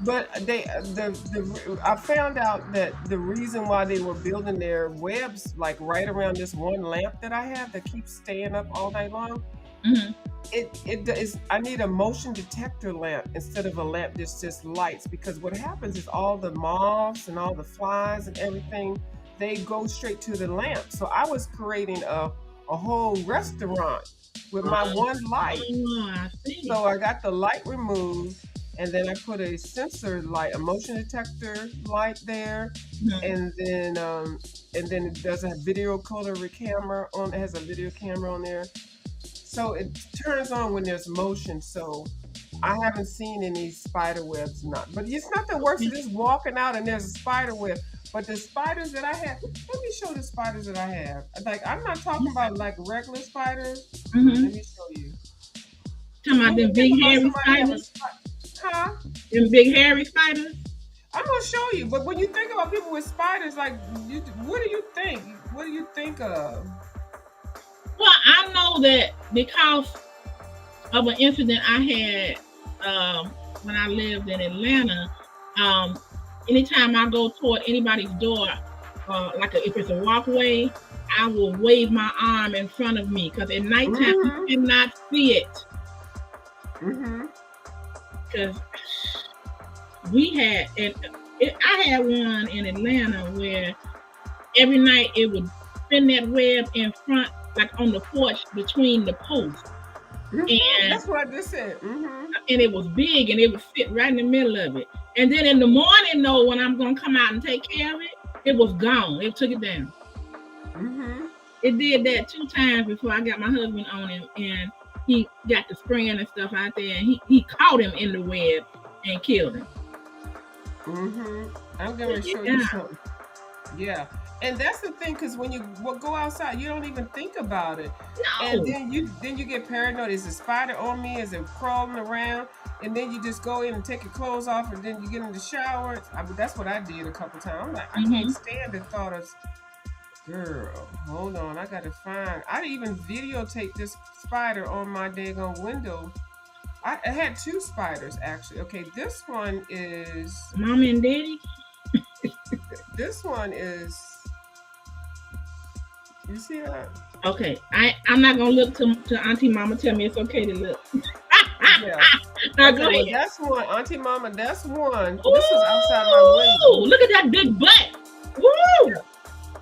but I found out that the reason why they were building their webs like right around this one lamp that I have that keeps staying up all night long, Mhm. it is I need a motion detector lamp instead of a lamp that's just lights, because what happens is all the moths and all the flies and everything, they go straight to the lamp. So I was creating a whole restaurant with my one light. Oh, I see. So I got the light removed, and then I put a sensor light, a motion detector light there, Mhm. and then it does a video color camera on. It has a video camera on there, so it turns on when there's motion. So I haven't seen any spider webs, not. But it's not the worst. Of Okay. just walking out and there's a spider web. But the spiders that I have, let me show the spiders that I have. Like I'm not talking about like regular spiders. Let Mhm. me show you. Talking about When you them think big about hairy somebody have a spiders. spider, huh? Them big hairy spiders. I'm gonna show you. But when you think about people with spiders, like, what do you think? What do you think of? Well, I know that because of an incident I had when I lived in Atlanta. Um, Anytime I go toward anybody's door, if it's a walkway, I will wave my arm in front of me because at nighttime you Mm-hmm. cannot see it. Mm-hmm. Because we had, and I had one in Atlanta where every night it would spin that web in front, like on the porch between the posts, Mm-hmm. and That's what I just said. Mm-hmm. it was big and it would fit right in the middle of it. And then in the morning, though, when I'm gonna come out and take care of it, it was gone. It took it down. Mm-hmm. It did that 2 times before I got my husband on him, and he got the spraying and stuff out there, and he caught him in the web and killed him. Mm-hmm. I'm gonna show you Yeah, something. Yeah, and that's the thing, because when you go outside, you don't even think about it, and no. then you get paranoid. Is a spider on me? Is it crawling around? And then you just go in and take your clothes off, and then you get in the shower. That's what I did a couple times. I'm like, I can't Hmm. stand the thought of, girl, hold on, I gotta find. I even videotaped this spider on my daggone window. I had two spiders actually. Okay, Mommy and daddy. this one is. You see that? Okay, I'm not gonna look to Auntie Mama. Tell me it's okay to look. Yeah. Now go Okay, well, ahead. that's one. Auntie Mama, that's one. This is outside my window. Ooh, look at that big butt. Woo!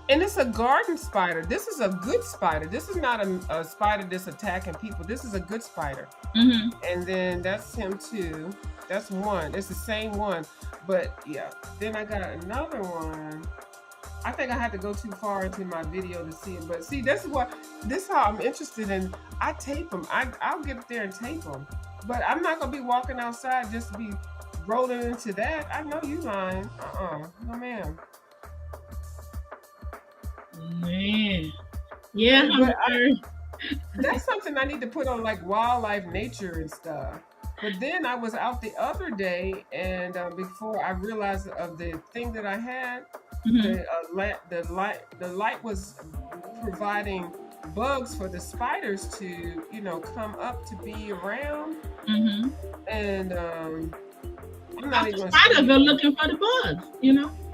And it's a garden spider. This is a good spider. This is not a spider that's attacking people. This is a good spider. Mm-hmm. And then that's him too. That's one. It's the same one. But yeah. Then I got another one. I think I had to go too far into my video to see it. But see, this is how I'm interested in. I tape them. I'll get up there and tape them. But I'm not gonna be walking outside just to be rolling into that. I know you lying. No ma'am. Man. Yeah, But Hummingbird. that's something I need to put on like wildlife nature and stuff. But then I was out the other day, and before I realized of the thing that I had, Mm-hmm. the light was providing bugs for the spiders to come up to be around, Mm-hmm. and I'm not Because the even gonna show spiders you. are looking for the bugs.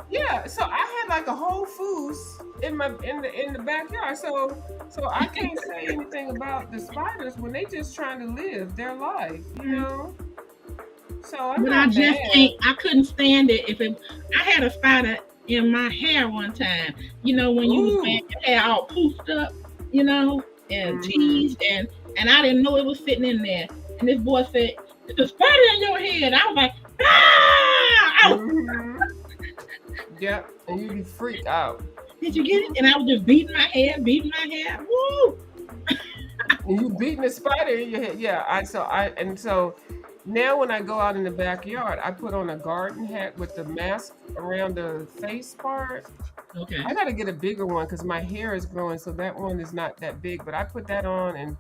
Yeah, so I had like a Whole Foods in the backyard, so I can't say anything about the spiders when they just trying to live their life. So I'm But I not just mad. can't. I couldn't stand it. I had a spider in my hair one time. When you was wearing Ooh. your hair all poofed up, you know, and Mm-hmm. teased, and I didn't know it was sitting in there. And this boy said, "There's a spider in your head." I was like, "Ah!" Mm-hmm. Yep. And you be freaked out. Did you get it? And I was just beating my head. Woo! And you beating the spider in your head. Yeah, so now when I go out in the backyard, I put on a garden hat with the mask around the face part. Okay. I gotta get a bigger one because my hair is growing, so that one is not that big. But I put that on, and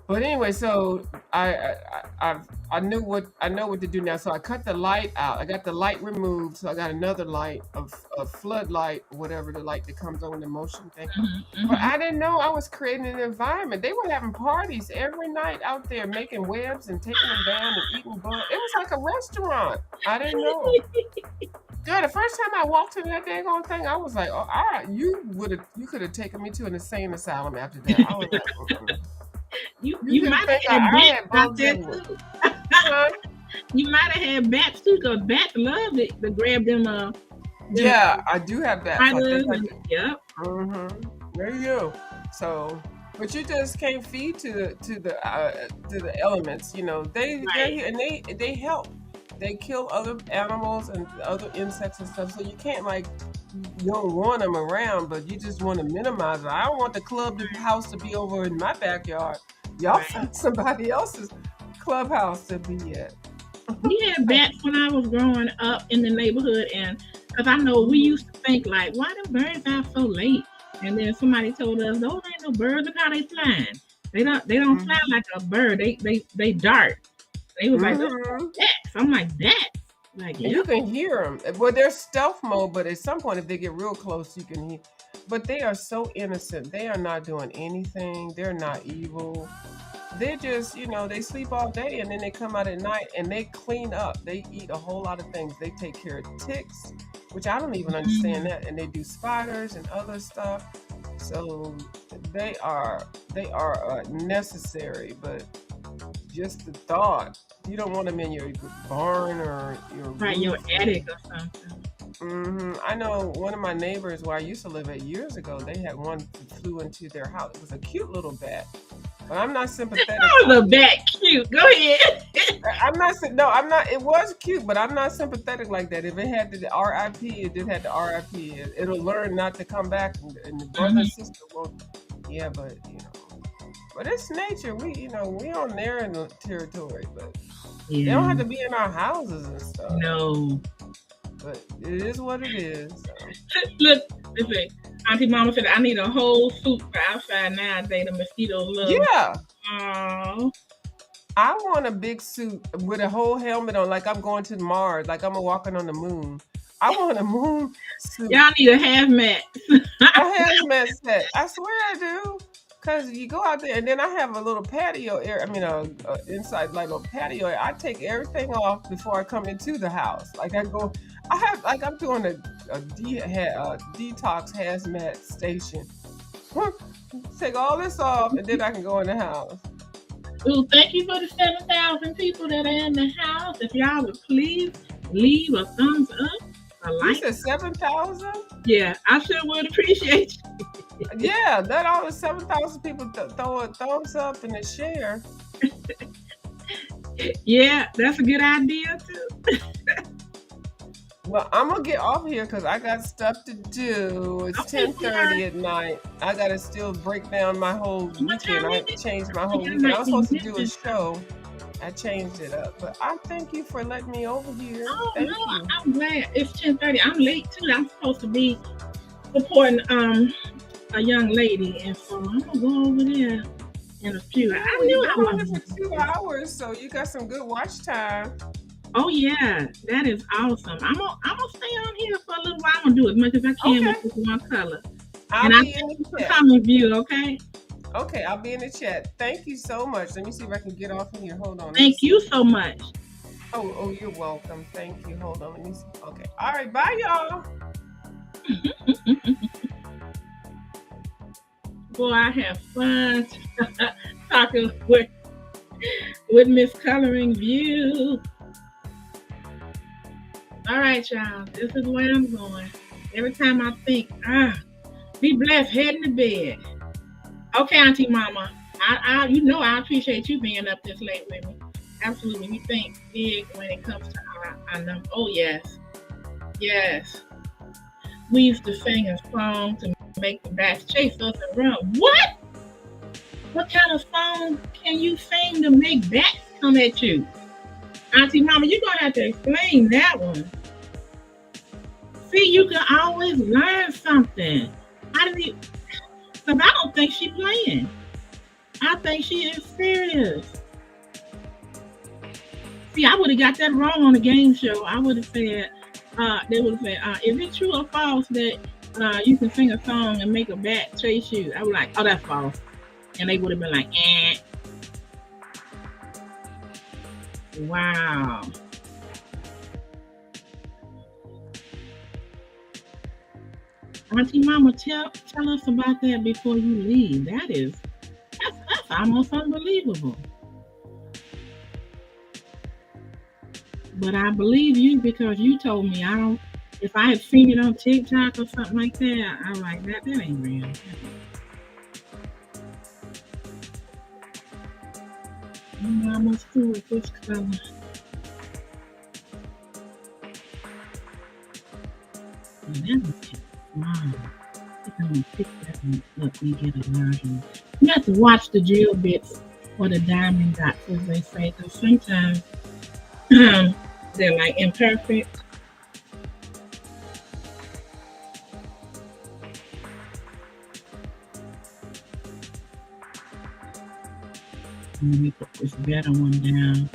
but anyway, so I know what to do now. So I cut the light out. I got the light removed, so I got another light of a floodlight, whatever the light that comes on the motion thing. But Hmm. I didn't know I was creating an environment. They were having parties every night out there, making webs and taking them down and eating bugs. It was like a restaurant. I didn't know. Yeah, the first time I walked in that daggone thing, I was like, "Oh, you could have taken me to an insane asylum after that." I was like, mm-mm. You You didn't might think have had I bats had out bugs there everywhere, too. huh? You might have had bats too, because bats love it to grab them Yeah, I do have bats. I think spiders I and do. yep. There you go. So, but you just can't feed to the elements. You know, they're Right. here and they help. They kill other animals and other insects and stuff. So you can't like you don't want them around, but you just want to minimize it. I don't want the house to be over in my backyard. Y'all Right. find somebody else's clubhouse to be at. We had bats when I was growing up in the neighborhood, and because I know we Mhm. used to think like, why the birds out so late? And then somebody told us, those ain't no birds. Look how they flying. They don't fly Mhm. like a bird. They dart. They was like, those are Mhm. bats. I'm like, bats. Like, And you yep. can hear them. Well, they're stealth mode, but at some point, if they get real close, you can hear. But they are so innocent. They are not doing anything. They're not evil. They're just, they sleep all day and then they come out at night and they clean up. They eat a whole lot of things. They take care of ticks, which I don't even understand Mm, that. And they do spiders and other stuff. So they are necessary, but just the thought. You don't want them in your barn or your right, your roof. Or, attic or something. I know one of my neighbors where I used to live at years ago, they had one that flew into their house. It was a cute little bat. But I'm not sympathetic. That was a bat cute. Go ahead. I'm not, no, I'm not, it was cute, but I'm not sympathetic like that. If it had the RIP, it did have the RIP. It'll learn not to come back, and the brother and Mhm. sister won't. Yeah, but it's nature. We on their territory, but they don't have Yeah. to be in our houses and stuff. No. But it is what it is. So. Look, listen. Auntie Mama said I need a whole suit for outside nowadays. The mosquitoes love. Yeah, Oh, I want a big suit with a whole helmet on, like I'm going to Mars, like I'm walking on the moon. I want a moon suit, y'all need a hazmat. a hazmat set. I swear I do. Cause you go out there, and then I have a little patio area. I mean, a inside like a patio area. I take everything off before I come into the house. Like I go, I have like I'm doing a detox hazmat station. Take all this off, and then I can go in the house. Ooh, thank you for the 7,000 people that are in the house. If y'all would please leave a thumbs up, a You like. said 7,000? Yeah, I sure would appreciate Yeah, let all the 7,000 people throw a thumbs up and a share. you. Yeah, that's a good idea too. Well, I'm gonna get off here because I got stuff to do. It's Okay, 10:30 sweetheart. at night. I gotta still break down my whole What weekend. time I is have to it? change my Oh, whole y'all weekend. I might was be supposed to do a missing. show. I changed it up, but I thank you for letting me over here. Oh no, Thank you. I'm glad it's 10:30. I'm late too. I'm supposed to be supporting a young lady, and so I'm gonna go over there in a few. Yeah, I well, you've knew been I on here wasn't for gonna two miss. hours, so you got some good watch time. Oh yeah, that is awesome. I'm gonna stay on here for a little while. I'm gonna do as much as I can with Okay, this one color. I'll And I be thank in the you for chat. coming, view. Okay. Okay, I'll be in the chat. Thank you so much. Let me see if I can get off in here. Hold on. Let me Thank see. you so much. Oh, you're welcome. Thank you. Hold on. Let me see. Okay. All right. Bye, y'all. Boy, I have fun talking with Miss Coloring View. All right, y'all. This is where I'm going. Every time I think, be blessed, heading to bed. Okay, Auntie Mama. I appreciate you being up this late with me. Absolutely. We think big when it comes to our number. Oh yes. Yes. We used to sing a song to make the bats chase us and run. What? What kind of song can you sing to make bats come at you? Auntie Mama, you're gonna have to explain that one. See, you can always learn something. I didn't even, because I don't think she playing. I think she is serious. See, I would have got that wrong on the game show. I would have said, they would have said, is it true or false that you can sing a song and make a bat chase you? I was like, oh, that's false. And they would have been like, eh. Wow. Auntie Mama, tell us about that before you leave. That's almost unbelievable. But I believe you because you told me I don't. If I had seen it on TikTok or something like that, I'm like that ain't real. I'm almost through with this color. And that was just wow. I think I'm gonna pick that one up and get a large one. You have to watch the drill bits or the diamond dots, as they say, because sometimes they're like imperfect. Let me put this better one down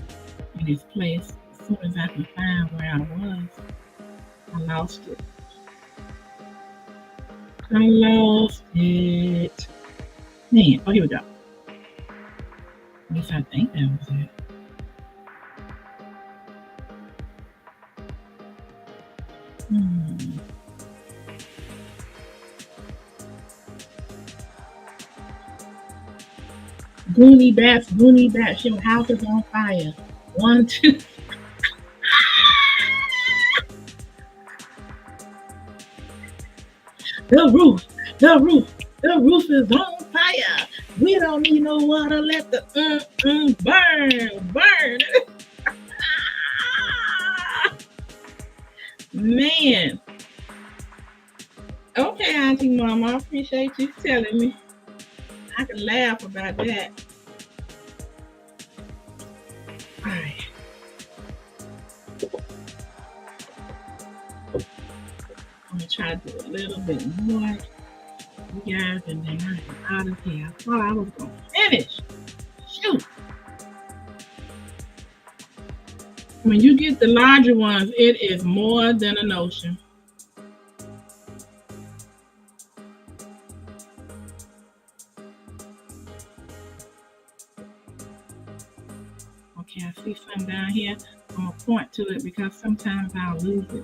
in its place. As soon as I can find where I was, I lost it. I lost it. Man, oh, here we go. At least I think that was it. Hmm. Goonie bats, your house is on fire. One, two. The roof, the roof, the roof is on fire. We don't need no water. Let the burn. Man. Okay, Auntie Mama, I appreciate you telling me. I can laugh about that. All right. I'm gonna try to do a little bit more, you guys, and then I'm out of here. I thought I was gonna finish. Shoot. When you get the larger ones, it is more than an ocean. Okay, I see something down here. I'm gonna point to it because sometimes I'll lose it.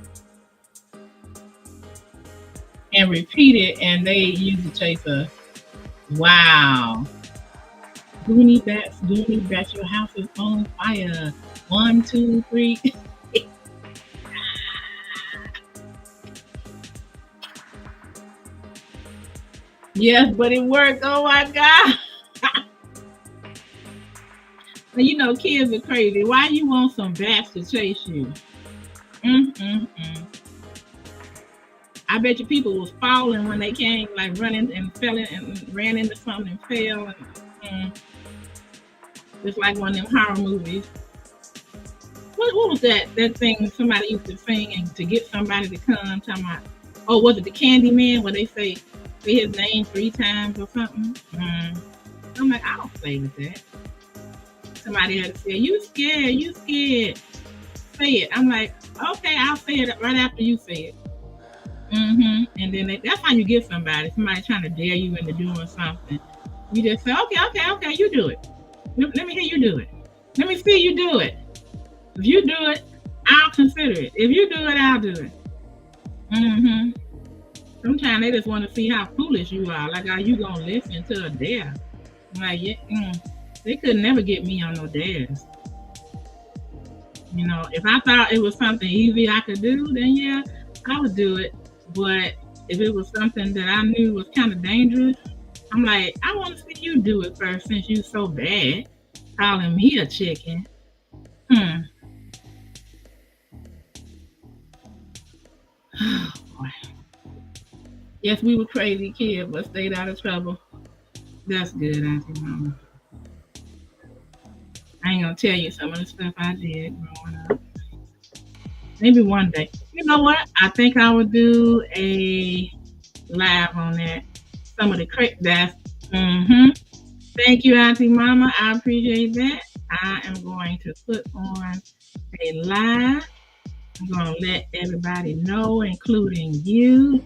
And repeat it, and they use to chase us. Wow. Goonie bats, your house is on fire. One, two, three. Yes, but it worked. Oh my God. You know, kids are crazy. Why you want some bats to chase you? Mm-mm-mm. I bet you people was falling when they came, like running and fell in, and ran into something and fell. And, it's like one of them horror movies. What was that thing somebody used to sing and to get somebody to come? Talking about, oh, was it the Candy Man where they say his name 3 times or something? I'm like, I don't play with that. Somebody had to say, you scared. Say it. I'm like, okay, I'll say it right after you say it. And then that's how you get somebody. Somebody trying to dare you into doing something. You just say, okay, you do it. Let me hear you do it. Let me see you do it. If you do it, I'll consider it. If you do it, I'll do it. Sometimes they just want to see how foolish you are. Like, are you gonna listen to a dare? I'm like, yeah, they could never get me on no dares. You know, if I thought it was something easy I could do, then yeah, I would do it. But if it was something that I knew was kind of dangerous, I'm like, I want to see you do it first since you're so bad, calling me a chicken. Oh, boy. Yes, we were crazy kids, but stayed out of trouble. That's good, Auntie Mama. I ain't gonna tell you some of the stuff I did growing up. Maybe one day. You know what? I think I would do a live on that. Some of the crazy. That's. Mm-hmm. Thank you, Auntie Mama. I appreciate that. I am going to put on a live. I'm going to let everybody know, including you,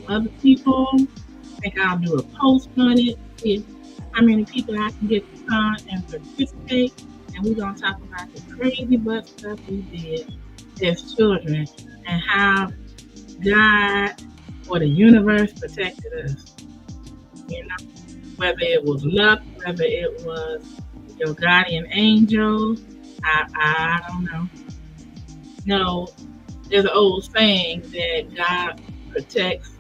other people. I think I'll do a post on it, see how many people I can get to come and participate. And we're going to talk about the crazy butt stuff we did as children and how God or the universe protected us. You know, whether it was luck, whether it was your guardian angel, I don't know. No, there's an old saying that God protects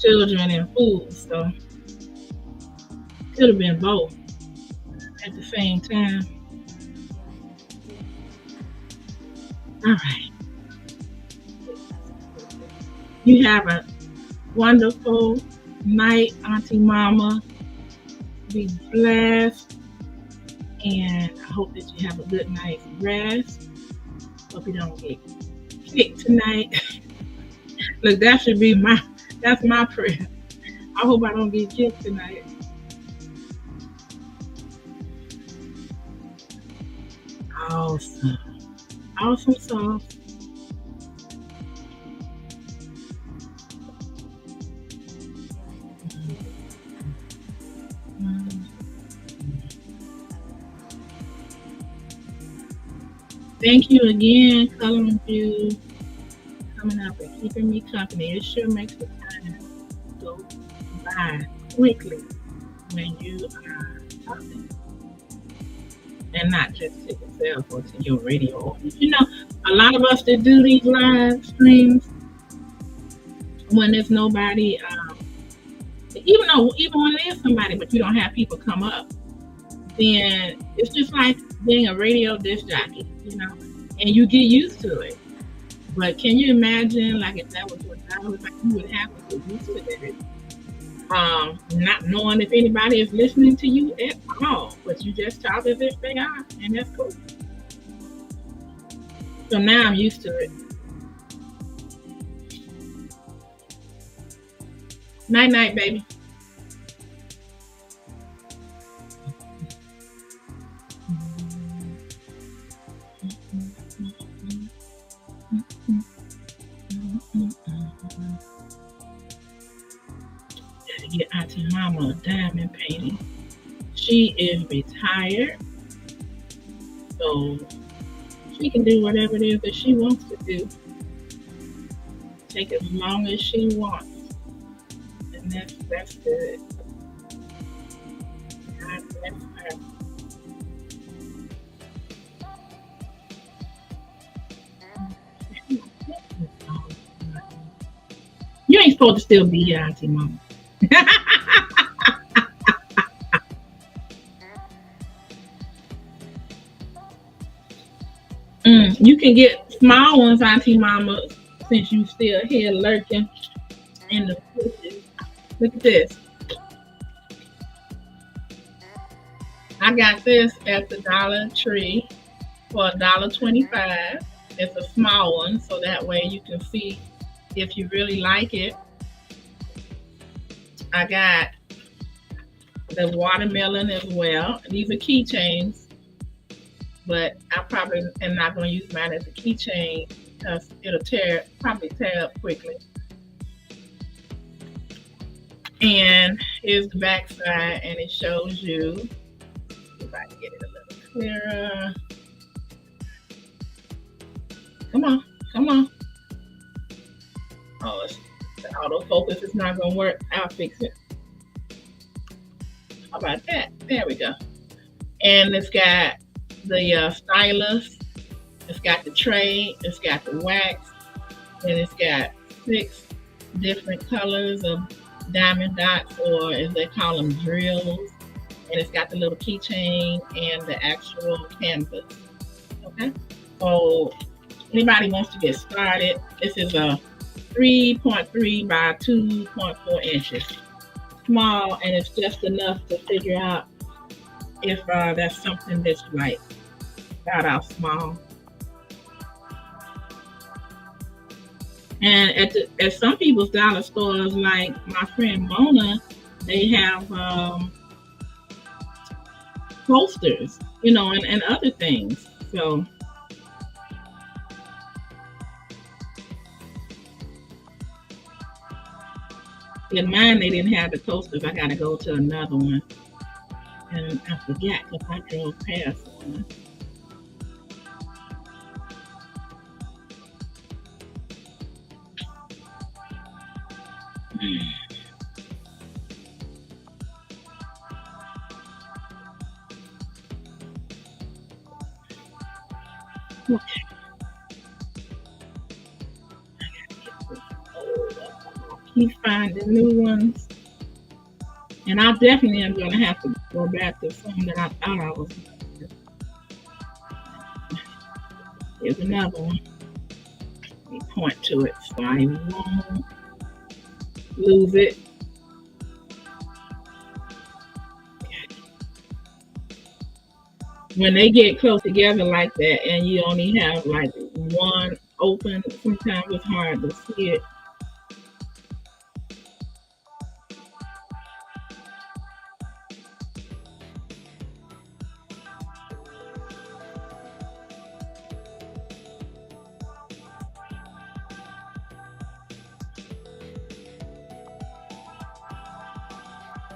children and fools, so it could have been both at the same time. All right. You have a wonderful night, Auntie Mama. Be blessed. And I hope that you have a good night's rest. Hope you don't get kicked tonight. Look, that's my prayer. I hope I don't get kicked tonight. Awesome. Awesome sauce. Thank you again, Coloring View, coming up and keeping me company. It sure makes the time go by quickly when you are talking and not just to yourself or to your radio. You know, a lot of us that do these live streams, when there's nobody, even when there's somebody, but you don't have people come up, then it's just like being a radio disc jockey, and you get used to it. But can you imagine, like, if that was what that was like, you would have to get used to that. Not knowing if anybody is listening to you at all, but you just talk as if they are, and that's cool. So now I'm used to it. Night, night, baby. Gotta get Auntie Mama a diamond painting. She is retired, so she can do whatever it is that she wants to do. Take as long as she wants, and that's good. God bless her. You ain't supposed to still be here, Auntie Mama. You can get small ones, Auntie Mama, since you still here lurking in the bushes. Look at this. I got this at the Dollar Tree for $1.25. It's a small one, so that way you can see if you really like it. I got the watermelon as well. These are keychains, but I probably am not going to use mine as a keychain because it'll probably tear up quickly. And here's the back side, and it shows you, if I can get it a little clearer. Come on, come on. Oh, the autofocus is not going to work. I'll fix it. How about that? There we go. And it's got the stylus. It's got the tray. It's got the wax. And it's got 6 different colors of diamond dots, or as they call them, drills. And it's got the little keychain and the actual canvas. Okay? So anybody wants to get started, this is a 3.3 by 2.4 inches. Small, and it's just enough to figure out if that's something that's like got out small. And at some people's dollar stores, like my friend Mona, they have posters, and other things. So in mine, they didn't have the coasters. I got to go to another one, and I forgot because I drove past one. Okay. Keep finding new ones, and I definitely am going to have to go back to some that I thought I was. Here's another one. Let me point to it so I won't lose it. When they get close together like that and you only have like one open, sometimes it's hard to see it.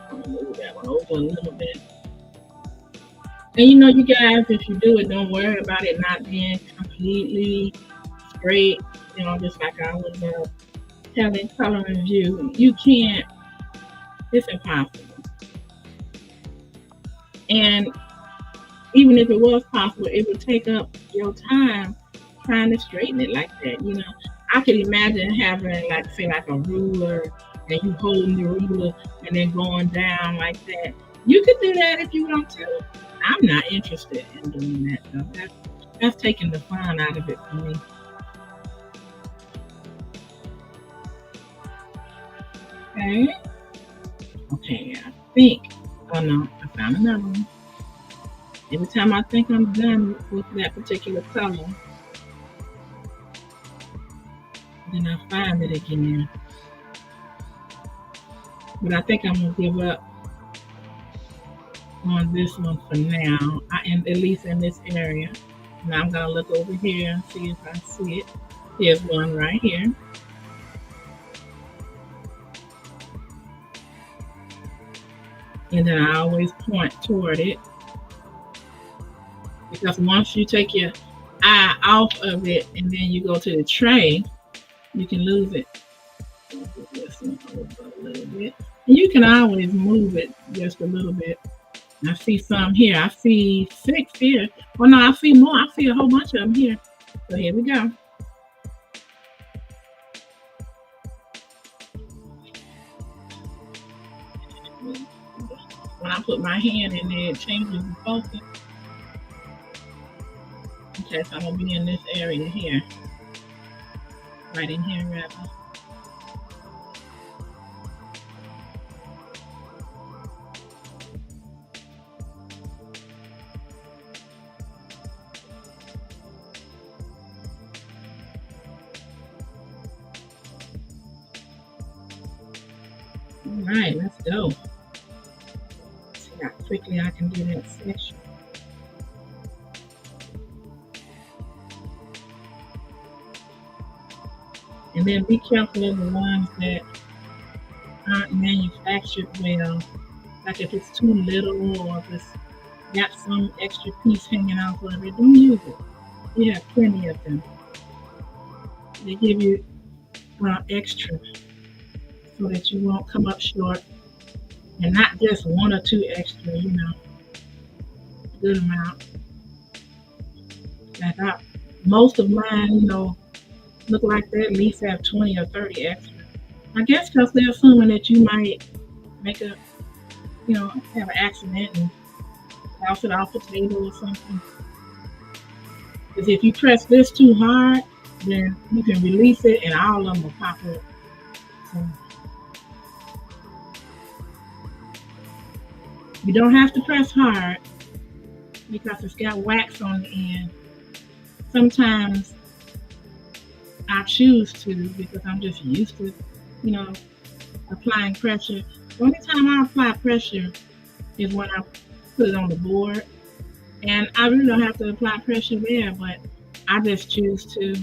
I'm gonna move that one over a little bit. And you guys, if you do it, don't worry about it not being completely straight. Just like I was telling color review, you can't. It's impossible. And even if it was possible, it would take up your time trying to straighten it like that. I could imagine having like say like a ruler and you holding the ruler and then going down like that. You could do that if you want to. I'm not interested in doing that though. That's taking the fun out of it for me. Okay. Okay, I think. Oh no, I found another one. Every time I think I'm done with that particular color, then I find it again. But I think I'm gonna give up on this one for now. I am at least in this area. Now I'm gonna look over here and see if I see it. Here's one right here. And then I always point toward it. Because once you take your eye off of it and then you go to the tray, you can lose it. This one over a little bit. And you can always move it just a little bit. I see some here. I see 6 here. Well, no, I see more. I see a whole bunch of them here. So here we go. When I put my hand in there, it changes the focus. Okay, so I'm going to be in this area here. Right in here, rather. All right, let's go. See how quickly I can do that section. And then be careful of the ones that aren't manufactured well. Like if it's too little or if it's got some extra piece hanging off of it, don't use it. We have plenty of them. They give you extra so that you won't come up short. And not just 1 or 2 extra, good amount. Like most of mine, look like they at least have 20 or 30 extra. I guess because they're assuming that you might make have an accident and bounce it off the table or something. Because if you press this too hard, then you can release it and all of them will pop up. So you don't have to press hard because it's got wax on the end. Sometimes I choose to because I'm just used to, you know, applying pressure. The only time I apply pressure is when I put it on the board. And I really don't have to apply pressure there, but I just choose to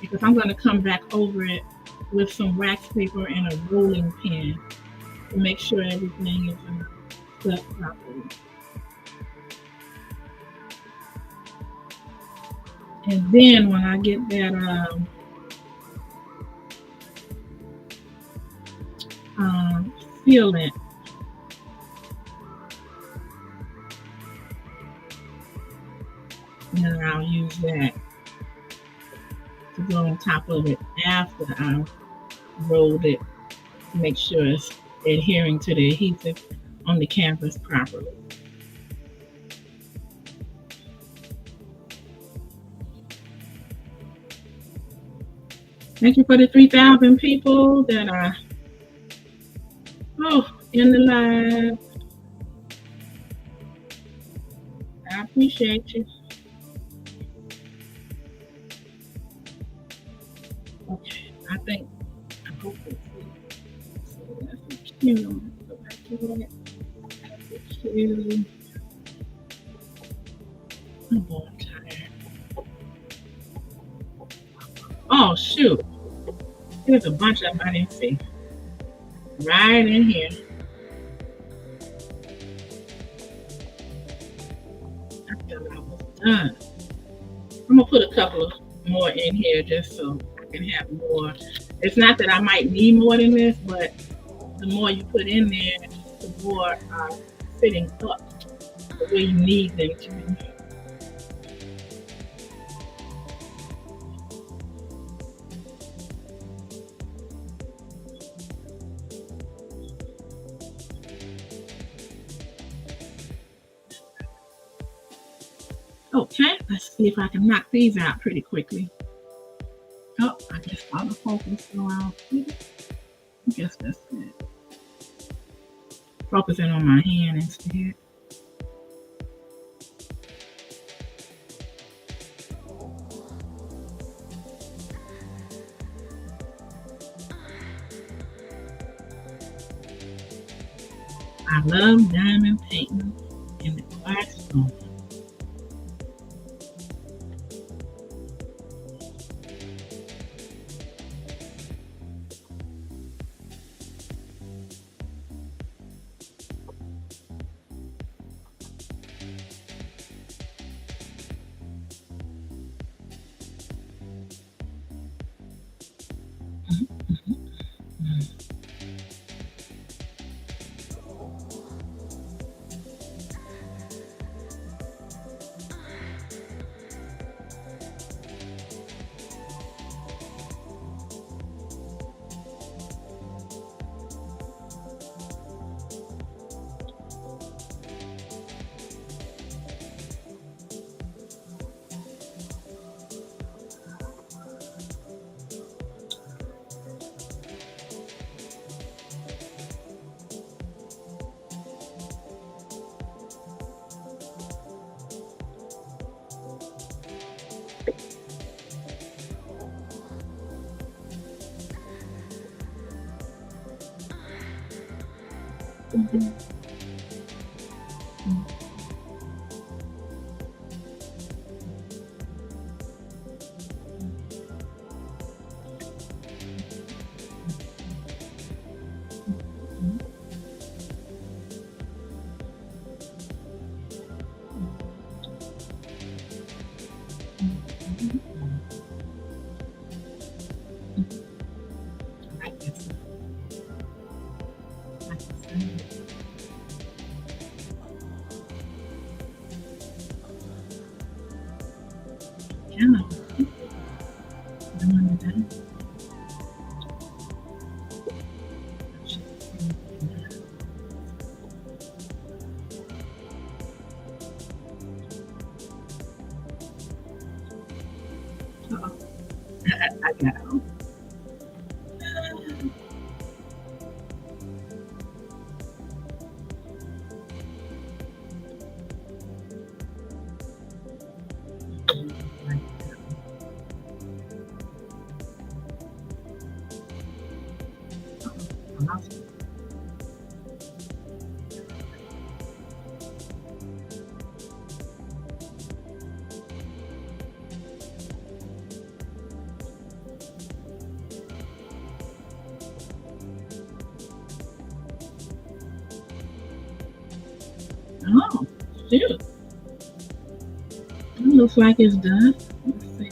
because I'm going to come back over it with some wax paper and a rolling pin to make sure everything is stuck properly. And then when I get that um, sealant, then I'll use that to go on top of it after I've rolled it to make sure it's adhering to the adhesive on the canvas properly. Thank you for the 3,000 people that are in the live. I appreciate you. Okay, I think I hope it's so that's a cute. I'm gonna go back to that. That's a cute. Oh boy, I'm tired. Oh shoot, there's a bunch of them I didn't see. Right in here. I thought I was done. I'm gonna put a couple of more in here just so I can have more. It's not that I might need more than this, but the more you put in there, the more fitting up the way you need them to be. Okay, let's see if I can knock these out pretty quickly. Oh, I just saw the focus go out. I guess that's it. Focusing on my hand instead. I love diamond painting in the glass stone. I got them. Oh, shoot. It looks like it's done. Let's see.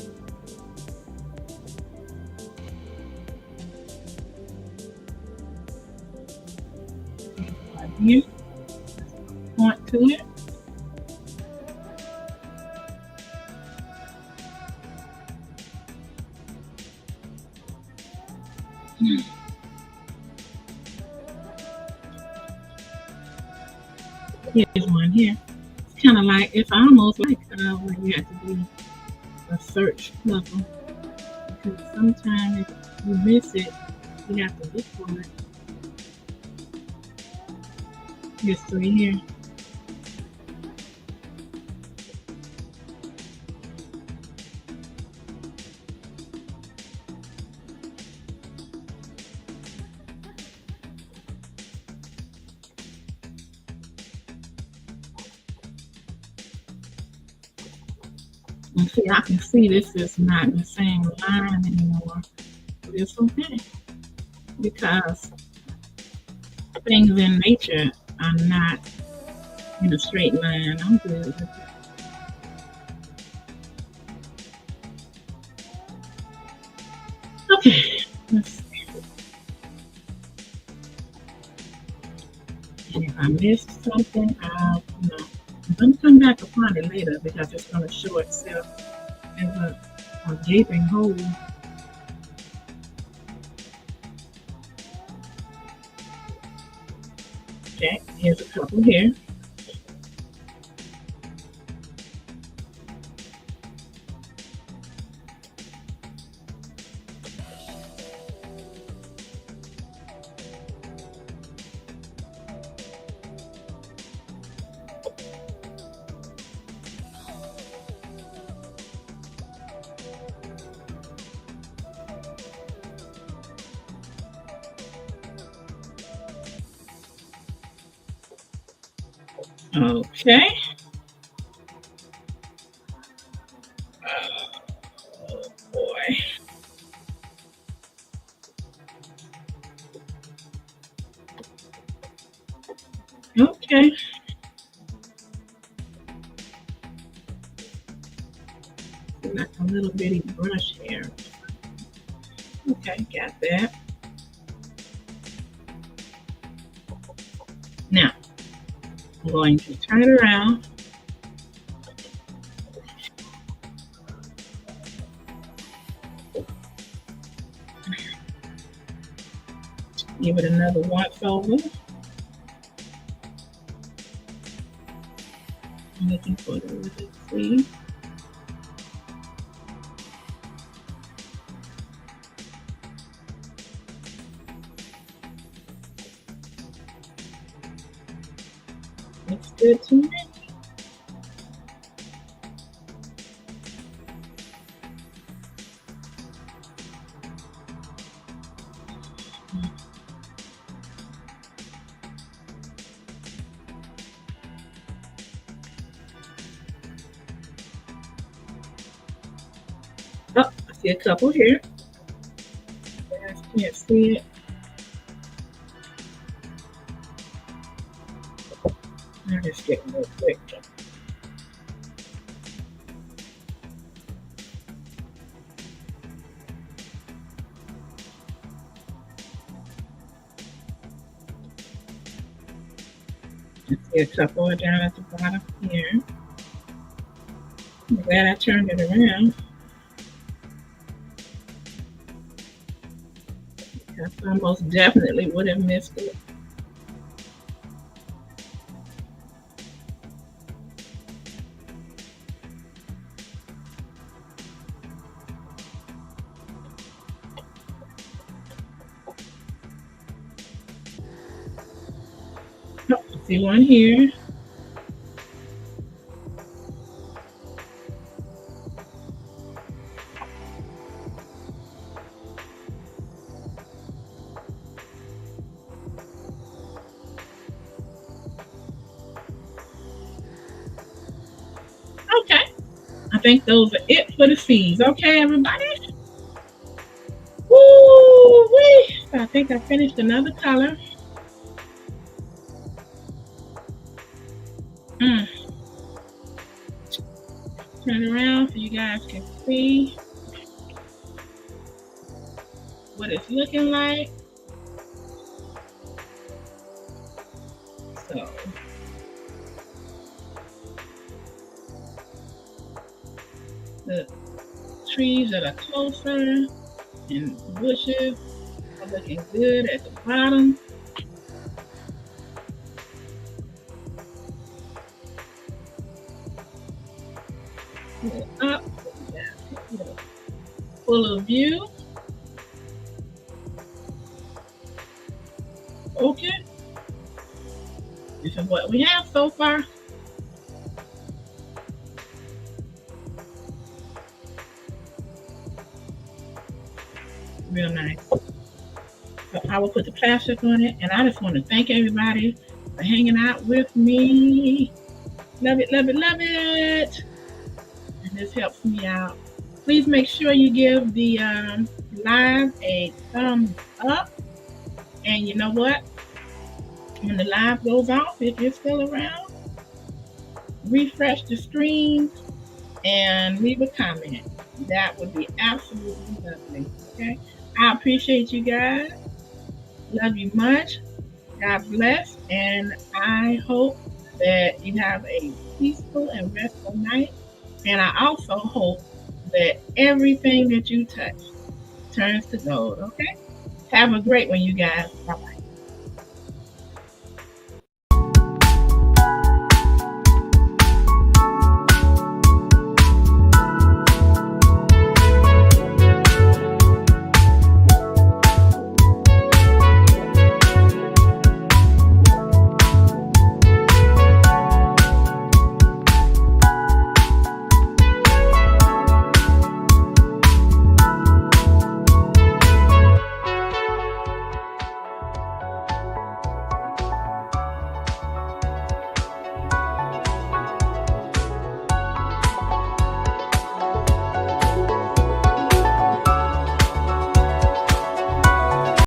Right here. Point to it. Here's one here. It's kind of like, it's almost like when you have to do a search level. Because sometimes if you miss it, you have to look for it. Here's three here. And see, I can see this is not the same line anymore. But it's okay because things in nature are not in a straight line. I'm good with it. Okay, let's see. And if I missed something, I'm going to come back upon it later because it's going to show itself as a gaping hole. Okay, here's a couple here. Okay. Oh boy. Okay. Like a little bitty brush here. Okay, got that. Now, I'm going to turn it around. Give it another once over. I'm looking for the little seed. Looks good to me. Oh, I see a couple here. You guys can't see it. I'll just get real quick. I see a couple down at the bottom here. I'm glad I turned it around. Because I most definitely would have missed it. See one here. Okay. I think those are it for the seeds. Okay, everybody? Woo wee! So I think I finished another color. Mm. Turn around so you guys can see what it's looking like. So the trees that are closer and bushes are looking good at the bottom. Pull up so you guys can get a fuller view. Okay, this is what we have so far. Real nice. So I will put the plastic on it, and I just want to thank everybody for hanging out with me. Love it, love it, love it. And this helps me out. Please make sure you give the live a thumbs up. And you know what? When the live goes off, if you're still around, refresh the screen and leave a comment. That would be absolutely lovely. Okay. I appreciate you guys. Love you much. God bless. And I hope that you have a peaceful and restful night. And I also hope that everything that you touch turns to gold. Okay. Have a great one, you guys. Bye bye.